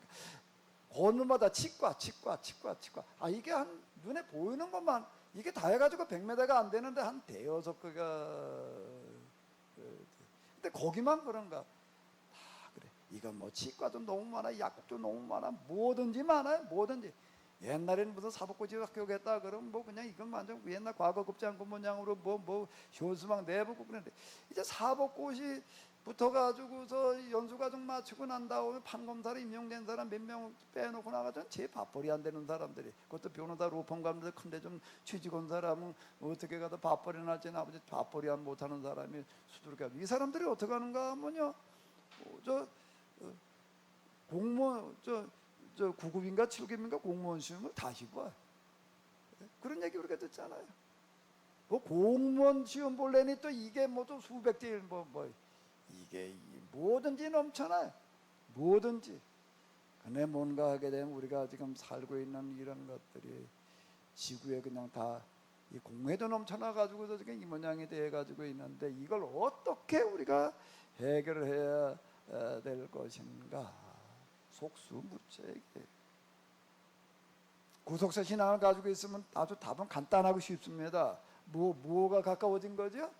Speaker 1: 건너마다 치과. 아 이게 한 눈에 보이는 것만 이게 다 해가지고 100m가 안 되는데 한 대여섯 개가. 근데 거기만 그런가? 그래. 이건 뭐 치과도 너무 많아, 약국도 너무 많아, 뭐든지 많아요, 뭐든지. 옛날에는 무슨 사법고시 학교겠다 그러면 뭐 그냥 이건 완전 옛날 과거 급장 근무량으로 뭐 효수막 내보고 그랬는데 이제 사법고시 붙어가지고서 연수과정 마치고 난 다음에 판검사로 임용된 사람 몇 명 빼놓고 나가면 제 밥벌이 안 되는 사람들이 그것도 변호사 로펌 가는데 큰데 좀 취직한 사람은 어떻게 가도 밥벌이 날지 아버지 밥벌이 안 못하는 사람이 수두룩해. 이 사람들이 어떻게 하는가 하면요, 공무원 저 9급인가 7급인가 공무원 시험을 다시 봐. 그런 얘기 우리가 듣잖아요. 뭐 공무원 시험 볼래니 또 이게 뭐 좀 수백 대 이게 뭐든지 넘쳐나요. 뭐든지. 근데 뭔가 하게 되면 우리가 지금 살고 있는 이런 것들이 지구에 그냥 다 이 공해도 넘쳐나 가지고서 지금 이 모양이 돼 가지고 있는데 이걸 어떻게 우리가 해결을 해야 될 것인가? 속수무책이에요. 구속사 신앙을 가지고 있으면 아주 답은 간단하고 쉽습니다. 뭐가 가까워진 거죠?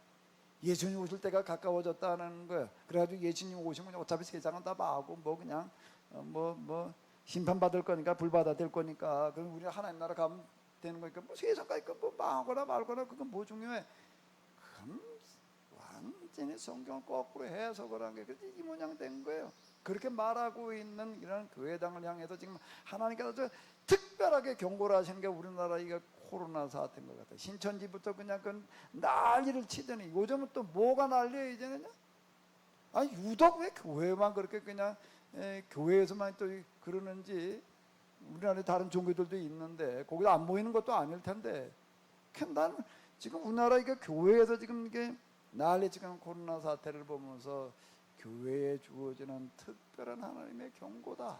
Speaker 1: 예수님 오실 때가 가까워졌다는 거예요. 그래가지고 예수님 오시면 어차피 세상은 다 망하고 뭐 그냥 심판받을 거니까 불받아들 거니까 그럼 우리가 하나님 나라 가면 되는 거니까 뭐 세상까지 뭐 망하거나 말거나 그건 뭐 중요해? 그럼 완전히 성경을 거꾸로 해석을 한 게 그래서 이 모양 된 거예요. 그렇게 말하고 있는 이런 교회당을 향해서 지금 하나님께서 특별하게 경고를 하시는 게 우리나라 이게 코로나 사태인 것 같아요. 신천지부터 그냥 그 난리를 치더니 요즘은 또 뭐가 난리예요 이제는요? 아니 유독 왜 교회만 그렇게 그냥 교회에서만 또 그러는지. 우리나라에 다른 종교들도 있는데 거기도 안 보이는 것도 아닐 텐데 난 지금 우리나라 이게 교회에서 지금 이게 난리 지금 코로나 사태를 보면서 교회에 주어지는 특별한 하나님의 경고다.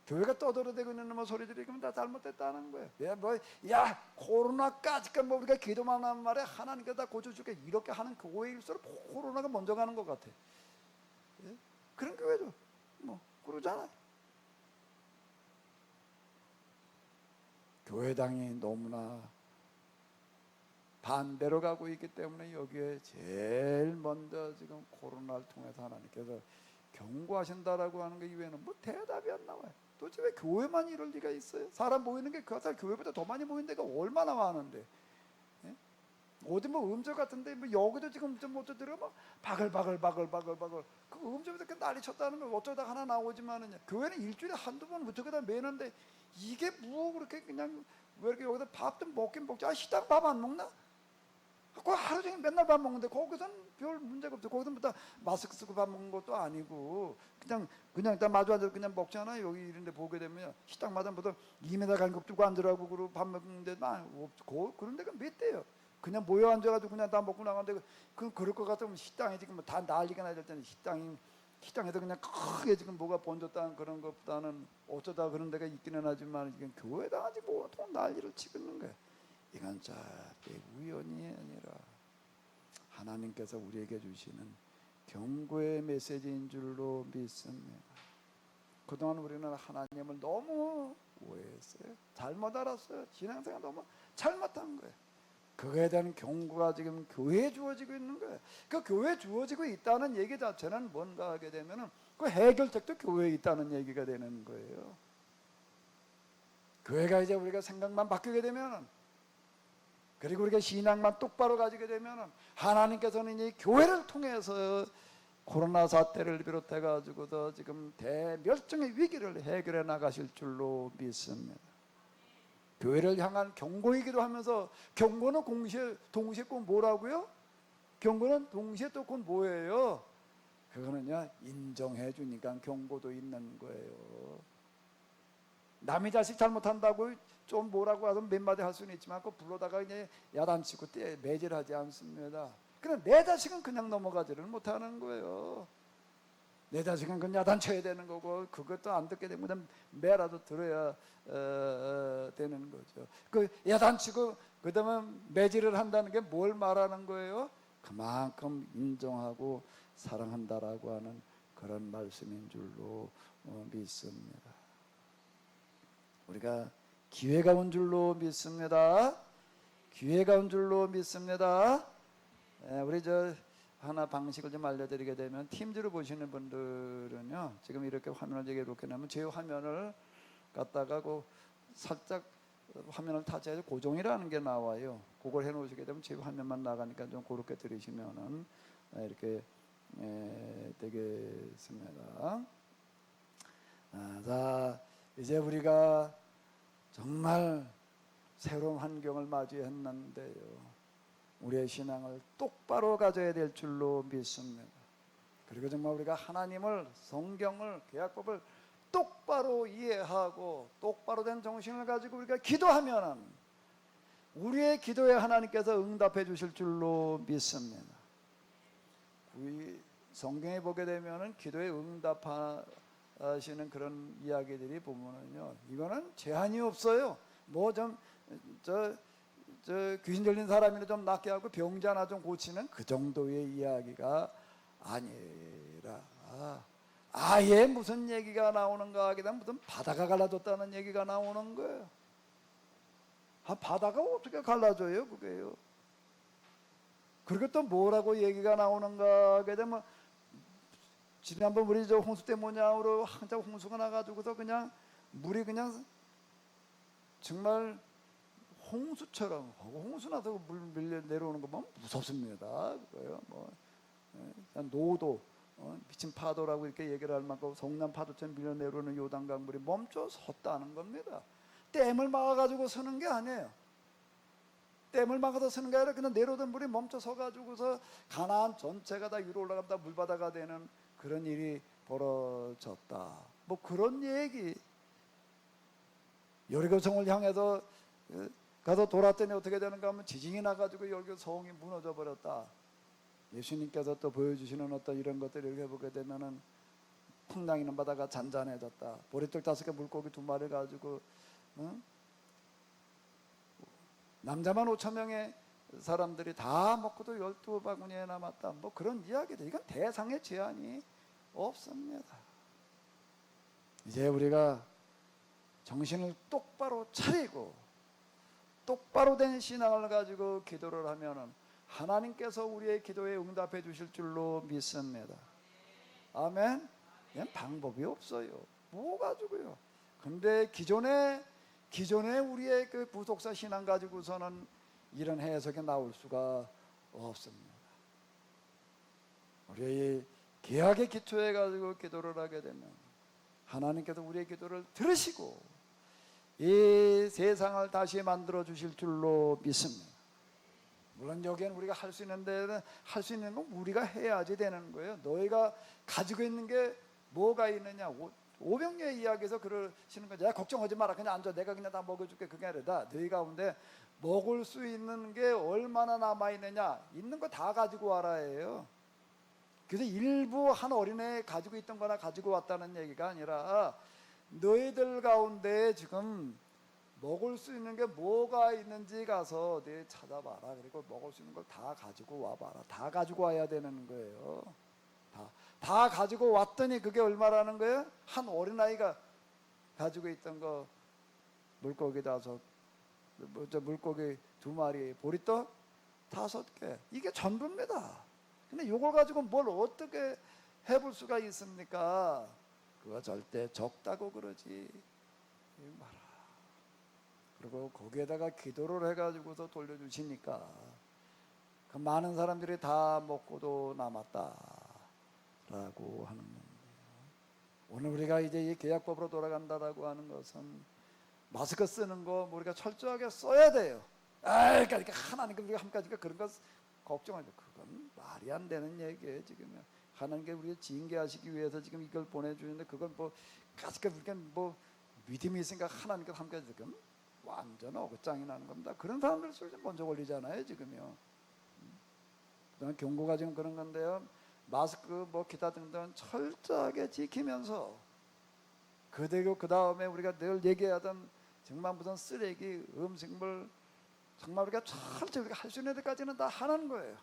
Speaker 1: 교회가 떠들어대고 있는 뭐 소리들이 그러면 다 잘못됐다는 거예요. 야 코로나까지까 뭐 우리가 기도만 하는 말에 하나님께서 다 고쳐줄게 이렇게 하는 교회일수록 코로나가 먼저 가는 것 같아. 예? 그런 교회도 뭐 그러잖아요. 교회당이 너무나 반대로 가고 있기 때문에 여기에 제일 먼저 지금 코로나를 통해서 하나님께서 경고하신다라고 하는 것 이외에는 뭐 대답이 안 나와요. 도대체 왜 교회만 이럴 리가 있어요? 사람 모이는 게 그 교회보다 더 많이 모이는 데가 얼마나 많은데. 예? 어디 뭐 음절 같은데 뭐 여기도 지금 좀 못 들어 뭐 바글바글 그 음절부터 이렇게 난리 쳤다는 걸 어쩌다 하나 나오지만은 교회는 일주일에 한두 번 어떻게다 매는데 이게 뭐 그렇게 그냥 왜 이렇게 여기다 밥도 먹긴 먹지. 식당 밥 안 먹나? 그 하루 종일 맨날 밥 먹는데 거기서는 별 문제가 없어. 거기서는 다 마스크 쓰고 밥 먹는 것도 아니고 그냥 다 마주 앉아서 그냥 먹잖아. 여기 이런데 보게 되면 식당마다 보통 2m 간격 두고 앉으라고 그러고 밥 먹는데 없고 그런 데가 몇 대요. 그냥 모여 앉아가지고 그냥 다 먹고 나가는데 그럴 것 같으면 식당에 지금 다 난리가 나야 될 텐데 식당에서 그냥 크게 지금 뭐가 번졌다는 그런 것보다는 어쩌다 그런 데가 있기는 하지만 지금 교회다가 지금 보통 난리를 치고 있는 거야. 이건 절대 우연이 아니라 하나님께서 우리에게 주시는 경고의 메시지인 줄로 믿습니다. 그동안 우리는 하나님을 너무 오해했어요. 잘못 알았어요. 신앙생활 너무 잘못한 거예요. 그거에 대한 경고가 지금 교회에 주어지고 있는 거예요. 그 교회에 주어지고 있다는 얘기 자체는 뭔가 하게 되면은 그 해결책도 교회에 있다는 얘기가 되는 거예요. 교회가 이제 우리가 생각만 바뀌게 되면은 그리고 우리가 신앙만 똑바로 가지게 되면은 하나님께서는 이 교회를 통해서 코로나 사태를 비롯해 가지고도 지금 대멸종의 위기를 해결해 나가실 줄로 믿습니다. 교회를 향한 경고이기도 하면서 경고는 동시에 꼭 뭐라고요? 경고는 동시에 또 곧 뭐예요? 그거는요 인정해 주니까 경고도 있는 거예요. 남의 자식 잘못한다고 좀 뭐라고 하든 몇 마디 할 수는 있지만 그 불러다가 이제 야단치고 매질하지 않습니다. 그럼 내 자식은 그냥 넘어가지를 못하는 거예요. 내 자식은 그냥 야단쳐야 되는 거고 그것도 안 듣게 되면 매라도 들어야 되는 거죠. 그 야단치고 그다음에 매질을 한다는 게 뭘 말하는 거예요? 그만큼 인정하고 사랑한다라고 하는 그런 말씀인 줄로 믿습니다. 우리가 기회가 온 줄로 믿습니다. 기회가 온 줄로 믿습니다. 우리 하나 방식을 좀 알려드리게 되면 팀즈로 보시는 분들은요 지금 이렇게 화면을 이렇게 놓으면 제 화면을 갖다가 살짝 화면을 타치해서 고정이라는 게 나와요. 그걸 해놓으시게 되면 제 화면만 나가니까 좀 그렇게 들으시면은 이렇게 되겠습니다. 자 이제 우리가 정말 새로운 환경을 맞이했는데요. 우리의 신앙을 똑바로 가져야 될 줄로 믿습니다. 그리고 정말 우리가 하나님을 성경을 계약법을 똑바로 이해하고 똑바로 된 정신을 가지고 우리가 기도하면 우리의 기도에 하나님께서 응답해 주실 줄로 믿습니다. 우리 성경에 보게 되면은 기도에 응답하시는 그런 이야기들이 보면은요 이거는 제한이 없어요. 귀신 들린 사람이나 좀 낫게 하고 병자 하나 좀 고치는 그 정도의 이야기가 아니라 아예 무슨 얘기가 나오는가 하게 되면 무슨 바다가 갈라졌다는 얘기가 나오는 거예요. 바다가 어떻게 갈라져요 그게요. 그리고 또 뭐라고 얘기가 나오는가 하게 되면 지난번 우리 홍수 때 뭐냐로 한참 홍수가 나가지고서 그냥 물이 그냥 정말 홍수처럼 홍수 나서 물 밀려 내려오는 거 보면 무섭습니다. 그거요. 노도 미친 파도라고 이렇게 얘기를 할 만큼 성난 파도처럼 밀려 내려오는 요단강 물이 멈춰 섰다는 겁니다. 댐을 막아가지고 서는 게 아니에요. 댐을 막아서 서는 게 아니라 그냥 내려오던 물이 멈춰 서가지고서 가나안 전체가 다 위로 올라간다 물바다가 되는 그런 일이 벌어졌다. 뭐 그런 얘기. 여리고성을 향해서 가서 돌았더니 어떻게 되는가 하면 지진이 나가지고 여리고 성이 무너져 버렸다. 예수님께서 또 보여주시는 어떤 이런 것들을 이렇게 보게 되면은 풍랑 있는 바다가 잔잔해졌다. 보리떡 5개 물고기 2마리 가지고 남자만 5,000명의 사람들이 다 먹고도 12바구니에 남았다. 뭐 그런 이야기들. 이건 대상의 제한이 없습니다. 이제 우리가 정신을 똑바로 차리고 똑바로 된 신앙을 가지고 기도를 하면은 하나님께서 우리의 기도에 응답해 주실 줄로 믿습니다. 아멘. 그냥 방법이 없어요. 뭐 가지고요. 근데 기존에 우리의 그 부속사 신앙 가지고서는 이런 해석이 나올 수가 없습니다. 우리의 계약의 기초에 가지고 기도를 하게 되면 하나님께서 우리의 기도를 들으시고 이 세상을 다시 만들어 주실 줄로 믿습니다. 물론 여기에는 우리가 할 수 있는 데는 할 수 있는 건 우리가 해야지 되는 거예요. 너희가 가지고 있는 게 뭐가 있느냐. 오병이의 이야기에서 그러시는 거죠. 야, 걱정하지 마라. 그냥 앉아. 내가 그냥 다 먹여줄게. 그게 아니라 너희 가운데 먹을 수 있는 게 얼마나 남아있느냐. 있는 거 다 가지고 와라예요. 그래서 일부 한 어린애 가지고 있던 거나 가지고 왔다는 얘기가 아니라 너희들 가운데 지금 먹을 수 있는 게 뭐가 있는지 가서 네 찾아봐라. 그리고 먹을 수 있는 걸 다 가지고 와봐라. 다 가지고 와야 되는 거예요. 다 가지고 왔더니 그게 얼마라는 거예요? 한 어린아이가 가지고 있던 거 물고기 5, 물고기 2마리, 보리떡 5개. 이게 전부입니다. 근데 이걸 가지고 뭘 어떻게 해볼 수가 있습니까? 그거 절대 적다고 그러지 마라. 그리고 거기에다가 기도를 해가지고서 돌려주시니까 그 많은 사람들이 다 먹고도 남았다라고 하는 겁니다. 오늘 우리가 이제 이 계약법으로 돌아간다라고 하는 것은 마스크 쓰는 거 우리가 철저하게 써야 돼요. 그러니까 하나님께 우리가 함까지가 그런 거 걱정하죠. 그건 말이 안 되는 얘기예요. 지금 하나님께 우리를 징계하시기 위해서 지금 이걸 보내주는데 그건 뭐 까짓거 우리가 뭐 믿음이 있으니까 하나님께 함까지 지금 완전 어긋장이 나는 겁니다. 그런 사람들 속에 먼저 걸리잖아요. 지금요. 그다음에 경고가 지금 그런 건데요. 마스크 뭐 기타 등등 철저하게 지키면서 그대로 그 다음에 우리가 늘 얘기하던 정말 무슨 쓰레기, 음식물 정말 우리가 철저히 우리가 할 수 있는 데까지는 다 하는 거예요.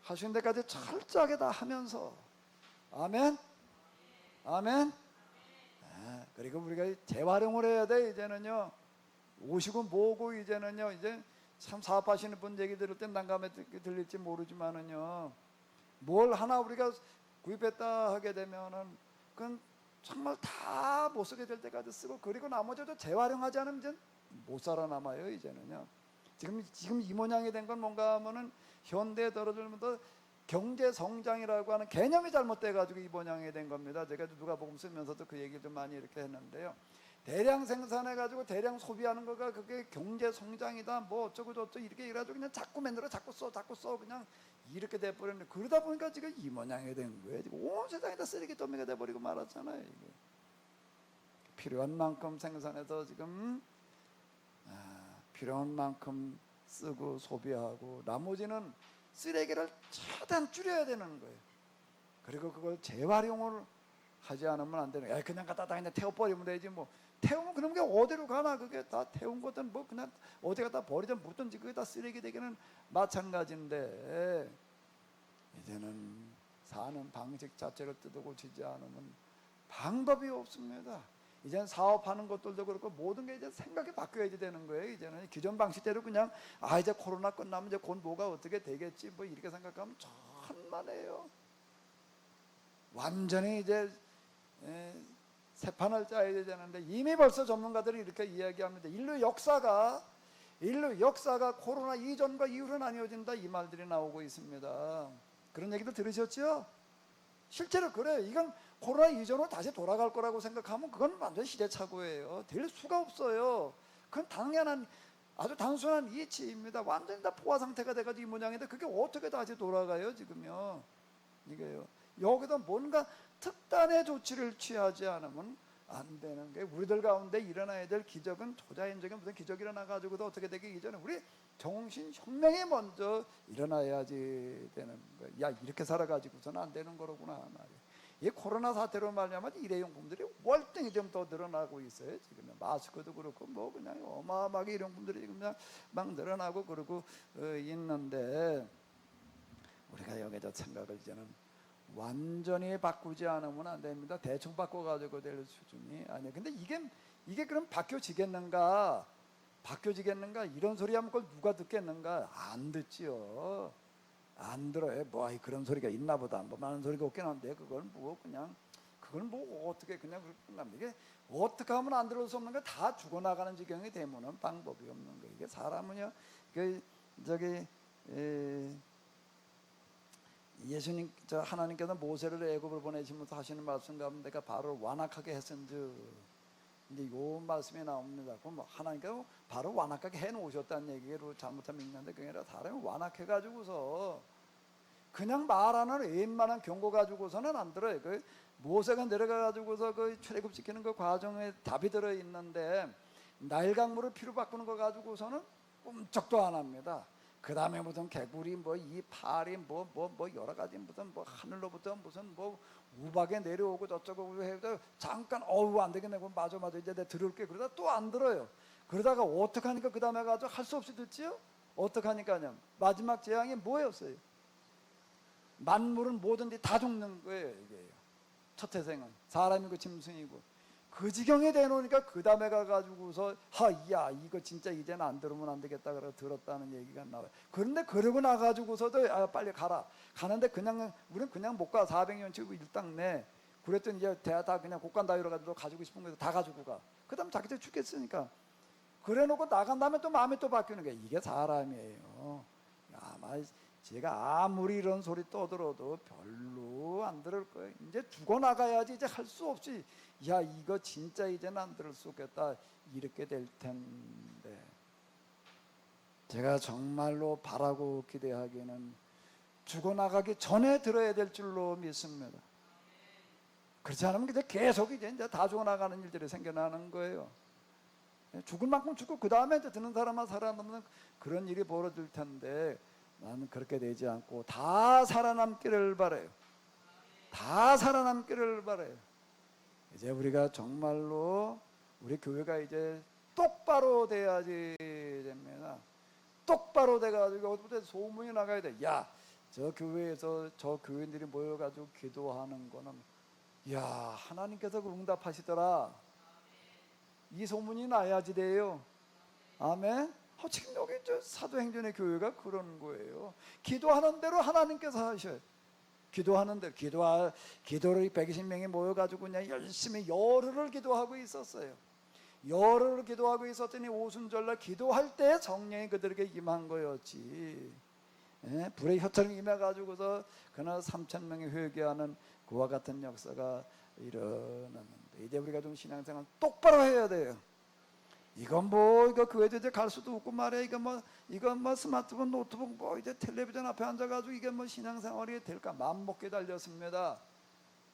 Speaker 1: 할 수 있는 데까지 철저하게 다 하면서 아멘, 아멘. 그리고 우리가 재활용을 해야 돼. 이제는요. 오시고 뭐고 이제는요. 이제 참 사업하시는 분 얘기 들을 땐 난감해 들릴지 모르지만은요. 뭘 하나 우리가 구입했다 하게 되면은 그건 정말 다 못 쓰게 될 때까지 쓰고 그리고 나머지도 재활용하지 않으면 이제 못 살아남아요. 이제는요. 지금 이 모양이 된 건 뭔가 하면은 현대에 떨어들면서 경제 성장이라고 하는 개념이 잘못돼 가지고 이 모양이 된 겁니다. 제가 누가복음 쓰면서도 그 얘기도 많이 이렇게 했는데요. 대량 생산해 가지고 대량 소비하는 거가 그게 경제 성장이다. 뭐 어쩌고 저쩌고 이렇게 해가지고 그냥 자꾸 만들어 자꾸 써 그냥 이렇게 돼 버렸는데 그러다 보니까 지금 이 모양이 된 거예요. 지금 온 세상이 다 쓰레기 더미가 돼 버리고 말았잖아요. 이게. 필요한 만큼 생산해서 지금 필요한 만큼 쓰고 소비하고 나머지는 쓰레기를 최대한 줄여야 되는 거예요. 그리고 그걸 재활용을 하지 않으면 안 되는 거예요. 그냥 갖다 그냥 태워버리면 되지 뭐. 태우면 그런 게 어디로 가나. 그게 다 태운 거든 뭐 그냥 어디 갖다 버리든 묻든지 그게 다 쓰레기 되기는 마찬가지인데 이제는 사는 방식 자체를 뜯어고치지 않으면 방법이 없습니다. 이제는 사업하는 것들도 그렇고 모든 게 이제 생각이 바뀌어야지 되는 거예요. 이제는 기존 방식대로 그냥 이제 코로나 끝나면 이제 곧 뭐가 어떻게 되겠지 뭐 이렇게 생각하면 천만에요. 완전히 이제 새 판을 짜야 되는데 이미 벌써 전문가들이 이렇게 이야기합니다. 인류 역사가 코로나 이전과 이후로 나뉘어진다 이 말들이 나오고 있습니다. 그런 얘기도 들으셨죠? 실제로 그래요. 이건 코로나 이전으로 다시 돌아갈 거라고 생각하면 그건 완전 시대착오예요. 될 수가 없어요. 그건 당연한, 아주 단순한 이치입니다. 완전히 다 포화 상태가 돼가지고 이 모양인데 그게 어떻게 다시 돌아가요 지금요. 이게요. 여기다 뭔가 특단의 조치를 취하지 않으면 안 되는 게, 우리들 가운데 일어나야 될 기적은 초자연적인 무슨 기적이 일어나가지고도 어떻게 되기 이전에 우리 정신혁명이 먼저 일어나야지 되는 거예요. 야, 이렇게 살아가지고서는 안 되는 거로구나 말이에요. 이 코로나 사태로 말미암아 일회용품들이 월등히 좀 더 늘어나고 있어요. 지금 마스크도 그렇고 뭐 그냥 어마어마하게 일회용품들이 지금 그냥 막 늘어나고 그러고 있는데, 우리가 여기서 생각을 이제는 완전히 바꾸지 않으면 안 됩니다. 대충 바꿔가지고 될 수준이 아니에요. 근데 이게 그럼 바뀌어지겠는가? 이런 소리 하면 그걸 누가 듣겠는가? 안 듣지요. 안 들어요. 뭐 그런 소리가 있나 보다. 뭐 많은 소리가 없긴 한데 그걸 뭐 어떻게 그냥 이게 어떻게 하면 안 들을 수 없는 거, 다 죽어나가는 지경이 되면은 방법이 없는 거예요. 이게 사람은요, 예수님, 하나님께서 모세를 애굽으로 보내시면서 하시는 말씀 가운데 내가 바로 완악하게 했은즉, 이제 요 말씀이 나옵니다. 그럼 하나님께서 바로 완악하게 해놓으셨다는 얘기로 잘못하면 있는데, 그게 아니라 사람이 완악해가지고서 그냥 말하는 웬만한 경고 가지고서는 안 들어요. 그 모세가 내려가가지고서 그 출애굽시키는 그 과정에 답이 들어 있는데, 나일강물을 피로 바꾸는 거 가지고서는 꿈쩍도 안 합니다. 그 다음에 무슨 개구리 뭐 이파리 뭐 여러 가지 무슨 뭐 하늘로부터 무슨 뭐 우박에 내려오고 저쩌고 해도 잠깐 안 되겠네. 그럼 맞아 이제 내가 들을게. 그러다 또 안 들어요. 그러다가 어떡하니까 그 다음에 가지고 할 수 없이 듣지요. 어떡하니까요. 마지막 재앙이 뭐였어요? 만물은 뭐든지 다 죽는 거예요. 이게 첫 태생은 사람이고 짐승이고. 그 지경에 대놓으니까 그 다음에 가가지고서 야 이거 진짜 이제는 안 들으면 안 되겠다 그러고 들었다는 얘기가 나와요. 그런데 그러고 나가지고서도 빨리 가라. 가는데 우리는 그냥 못 가. 400년 치고 일당 내. 그랬더니 이제 다 그냥 곡간다이로 가지고 싶은 거 다 가지고 가. 그 다음 자기들 죽겠으니까. 그래 놓고 나간 다음에 또 마음이 또 바뀌는 거예요. 이게 사람이에요. 아마 제가 아무리 이런 소리 떠들어도 별로 안 들을 거예요. 이제 죽어나가야지 이제 할 수 없이, 야 이거 진짜 이제는 안 들을 수 없겠다 이렇게 될 텐데, 제가 정말로 바라고 기대하기에는 죽어나가기 전에 들어야 될 줄로 믿습니다. 그렇지 않으면 이제 계속 이제 다 죽어나가는 일들이 생겨나는 거예요. 죽을 만큼 죽고 그 다음에 이제 드는 사람만 살아남는 그런 일이 벌어질 텐데, 나는 그렇게 되지 않고 다 살아남기를 바라요. 다 살아남기를 바라요. 이제 우리가 정말로 우리 교회가 이제 똑바로 돼야지 됩니다. 똑바로 돼가지고 어디부터 소문이 나가야 돼. 야, 저 교회에서 저 교인들이 모여가지고 기도하는 거는, 야 하나님께서 응답하시더라. 이 소문이 나야지 돼요. 아멘. 지금 여기 사도행전의 교회가 그런 거예요. 기도하는 대로 하나님께서 하셔요. 기도하는 대로 기도를 120명이 모여가지고 그냥 열심히 열흘을 기도하고 있었어요. 열흘을 기도하고 있었더니 오순절날 기도할 때 성령이 그들에게 임한 거였지. 불의 혀처럼 임해가지고서 그날 3,000명이 회개하는 그와 같은 역사가 일어났는데, 이제 우리가 좀 신앙생활 똑바로 해야 돼요. 이건 이거 교회도 이제 갈 수도 없고 말이야. 이건 뭐 스마트폰, 노트북, 이제 텔레비전 앞에 앉아가지고 이게 신앙생활이 될까? 맘먹게 달렸습니다.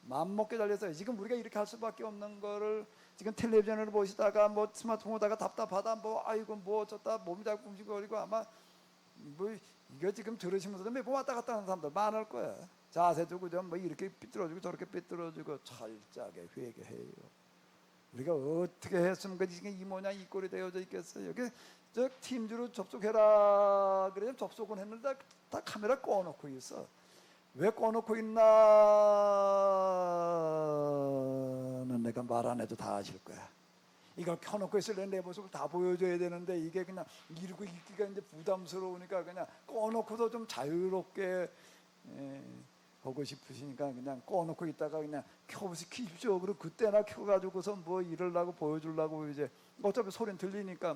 Speaker 1: 맘먹게 달렸어요. 지금 우리가 이렇게 할 수밖에 없는 거를 지금 텔레비전을 보시다가 스마트폰 보다가 답답하다 아이고 어쩌다 몸이 자꾸 움직여버리고, 아마 이거 지금 들으시면서도 매번 왔다 갔다 하는 사람들 많을 거야. 자세도 그저 이렇게 삐뚤어지고 저렇게 삐뚤어지고 철저하게 회개해요. 우리가 어떻게 했으면 지금 이 모양 이 꼴이 되어져 있겠어요. 여기 팀즈로 접속해라 그래 접속은 했는데 다 카메라 꺼놓고 있어. 왜 꺼놓고 있나는 내가 말 안 해도 다 아실 거야. 이걸 켜놓고 있을 내 모습을 다 보여줘야 되는데, 이게 그냥 이러고 있기가 이제 부담스러우니까 그냥 꺼놓고도 좀 자유롭게 보고 싶으시니까 그냥 꺼놓고 있다가 그냥 켜보십시오. 그리고 그때나 켜가지고서 이러려고 보여주려고, 이제 어차피 소리는 들리니까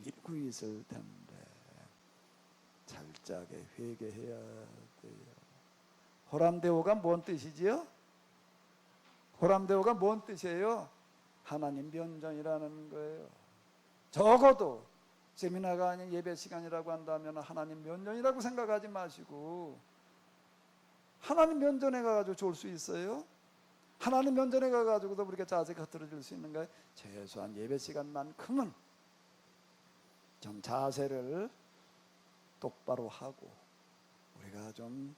Speaker 1: 이러고 있을 텐데, 철저하게 회개해야 돼요. 호람대오가 뭔 뜻이지요? 호람대오가 뭔 뜻이에요? 하나님 면전이라는 거예요. 적어도 세미나가 아닌 예배 시간이라고 한다면 하나님 면전이라고 생각하지 마시고, 하나님 면전에 가가지고 좋을 수 있어요? 하나님 면전에 가가지고도 우리가 자세가 흐트러질 수 있는가요? 최소한 예배 시간만큼은 좀 자세를 똑바로 하고 우리가 좀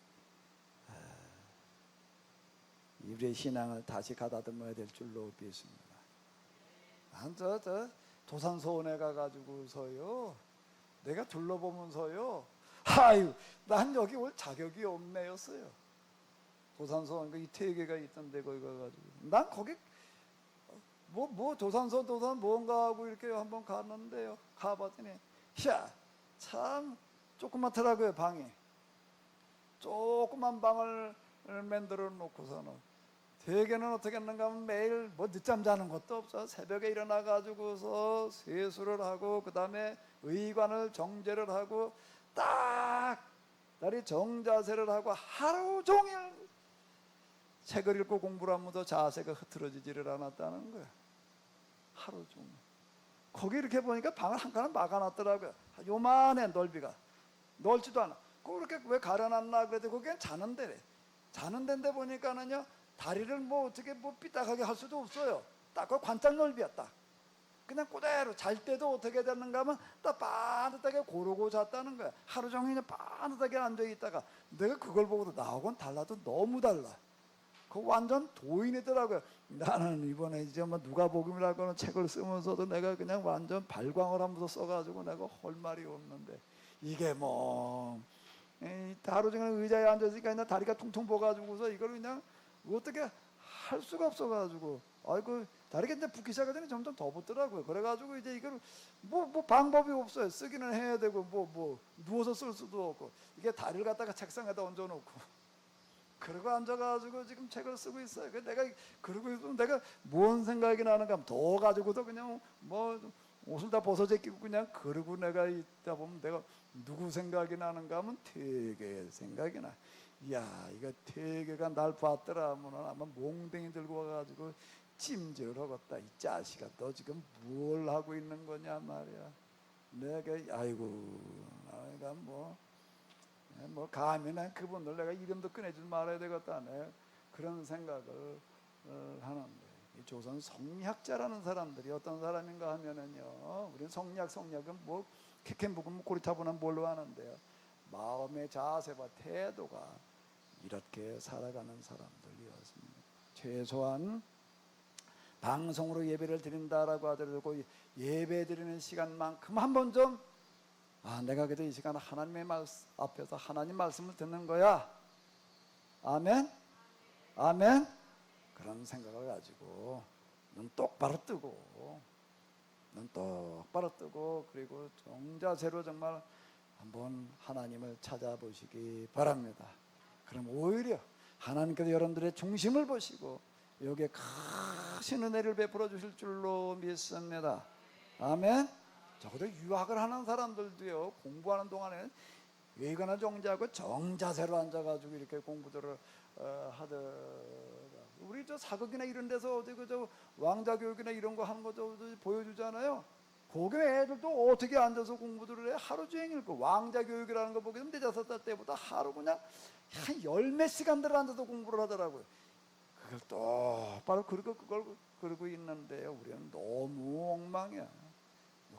Speaker 1: 우리의 신앙을 다시 가다듬어야 될 줄로 믿습니다. 저 도산서원에 가가지고서요, 내가 둘러보면서요, 아유, 난 여기 올 자격이 없네였어요. 도산서원 이 태계가 있던데 거기 가가지고 난 거기 도산 뭔가 하고 이렇게 한번 갔는데요. 가봤더니 참 조그맣더라고요. 방이 조그만 방을 만들어 놓고서는 대개는 어떻게 했는가 하면 매일 늦잠 자는 것도 없어. 새벽에 일어나 가지고서 세수를 하고 그 다음에 의관을 정제를 하고 딱 다리 정자세를 하고 하루 종일 책을 읽고 공부를 하면서 자세가 흐트러지지를 않았다는 거야. 하루 종일. 거기 이렇게 보니까 방을 한 칸을 막아놨더라고요. 요만해. 넓이가 넓지도 않아. 그렇게 왜 가려놨나 그래도 거기는 자는 데래. 자는 데인데 보니까는요, 다리를 어떻게 삐딱하게 할 수도 없어요. 딱 그 관짝 넓이였다. 그냥 그대로 잘 때도 어떻게 됐는가 하면 딱 반듯하게 고르고 잤다는 거야. 하루 종일 그냥 반듯하게 앉아있다가 내가 그걸 보고도 나하고는 달라도 너무 달라. 그 완전 도인이더라고요. 나는 이번에 이제 누가복음이라고 하는 책을 쓰면서도 내가 그냥 완전 발광을 하면서 써가지고 내가 할 말이 없는데, 이게 하루 종일 의자에 앉아있으니까 그냥 다리가 퉁퉁 부어가지고서 이걸 그냥 어떻게 할 수가 없어가지고, 아이고 다리가 이제 붓기 시작하더니 점점 더 붓더라고요. 그래가지고 이제 이걸 방법이 없어요. 쓰기는 해야 되고 누워서 쓸 수도 없고, 이게 다리를 갖다가 책상에다 얹어놓고 그러고 앉아가지고 지금 책을 쓰고 있어요. 그러고 있으면 내가 뭔 생각이 나는가 하면 더 가지고도 그냥 옷을 다 벗어 제끼고 그냥 그러고 내가 있다 보면 내가 누구 생각이 나는가 하면 태계 생각이 나. 이야, 이거 태계가 날 봤더라 하면 아마 몽댕이 들고 와가지고 찜질을 하겠다. 이 자식아, 너 지금 뭘 하고 있는 거냐 말이야. 내가 아이고, 내가 감히 난 그분들 내가 이름도 꺼내지 말아야 되겠다. 그런 생각을 하는데, 이 조선 성리학자라는 사람들이 어떤 사람인가 하면은요, 우리는 성리학은 캐캔북은 고리타분한 뭘로 하는데요, 마음의 자세와 태도가 이렇게 살아가는 사람들이었습니다. 최소한 방송으로 예배를 드린다라고 하더라도 예배 드리는 시간만큼 한번 좀 내가 그래도 이 시간 하나님의 말씀 앞에서 하나님 말씀을 듣는 거야. 아멘? 아멘? 그런 생각을 가지고 눈 똑바로 뜨고 그리고 정자세로 정말 한번 하나님을 찾아보시기 바랍니다. 그럼 오히려 하나님께서 여러분들의 중심을 보시고 여기에 크신 은혜를 베풀어 주실 줄로 믿습니다. 아멘? 적어도 유학을 하는 사람들도요, 공부하는 동안에 외관을 정지하고 정자세로 앉아가지고 이렇게 공부들을 하더라. 우리 저 사극이나 이런 데서 어디 저 왕자 교육이나 이런 거 하는 거 보여주잖아요. 거기 애들도 어떻게 앉아서 공부들을 해? 하루 종일 그 왕자 교육이라는 거 보게 되면 4살 때보다 하루 그냥 한 10몇 시간들 앉아서 공부를 하더라고요. 그걸 똑바로 그러고 있는데요, 우리는 너무 엉망이야.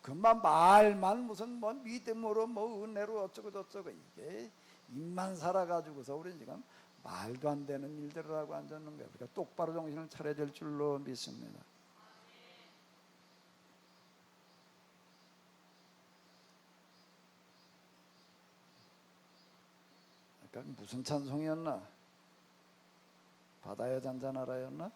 Speaker 1: 그만 말만 무슨 믿음으로 은혜로 어쩌고 저쩌고, 이게 입만 살아가지고서 우리는 지금 말도 안 되는 일들을 하고 앉았는 거예요. 우리가 똑바로 정신을 차려야 될 줄로 믿습니다. 그러니까 무슨 찬송이었나? 바다야 잔잔하라였나?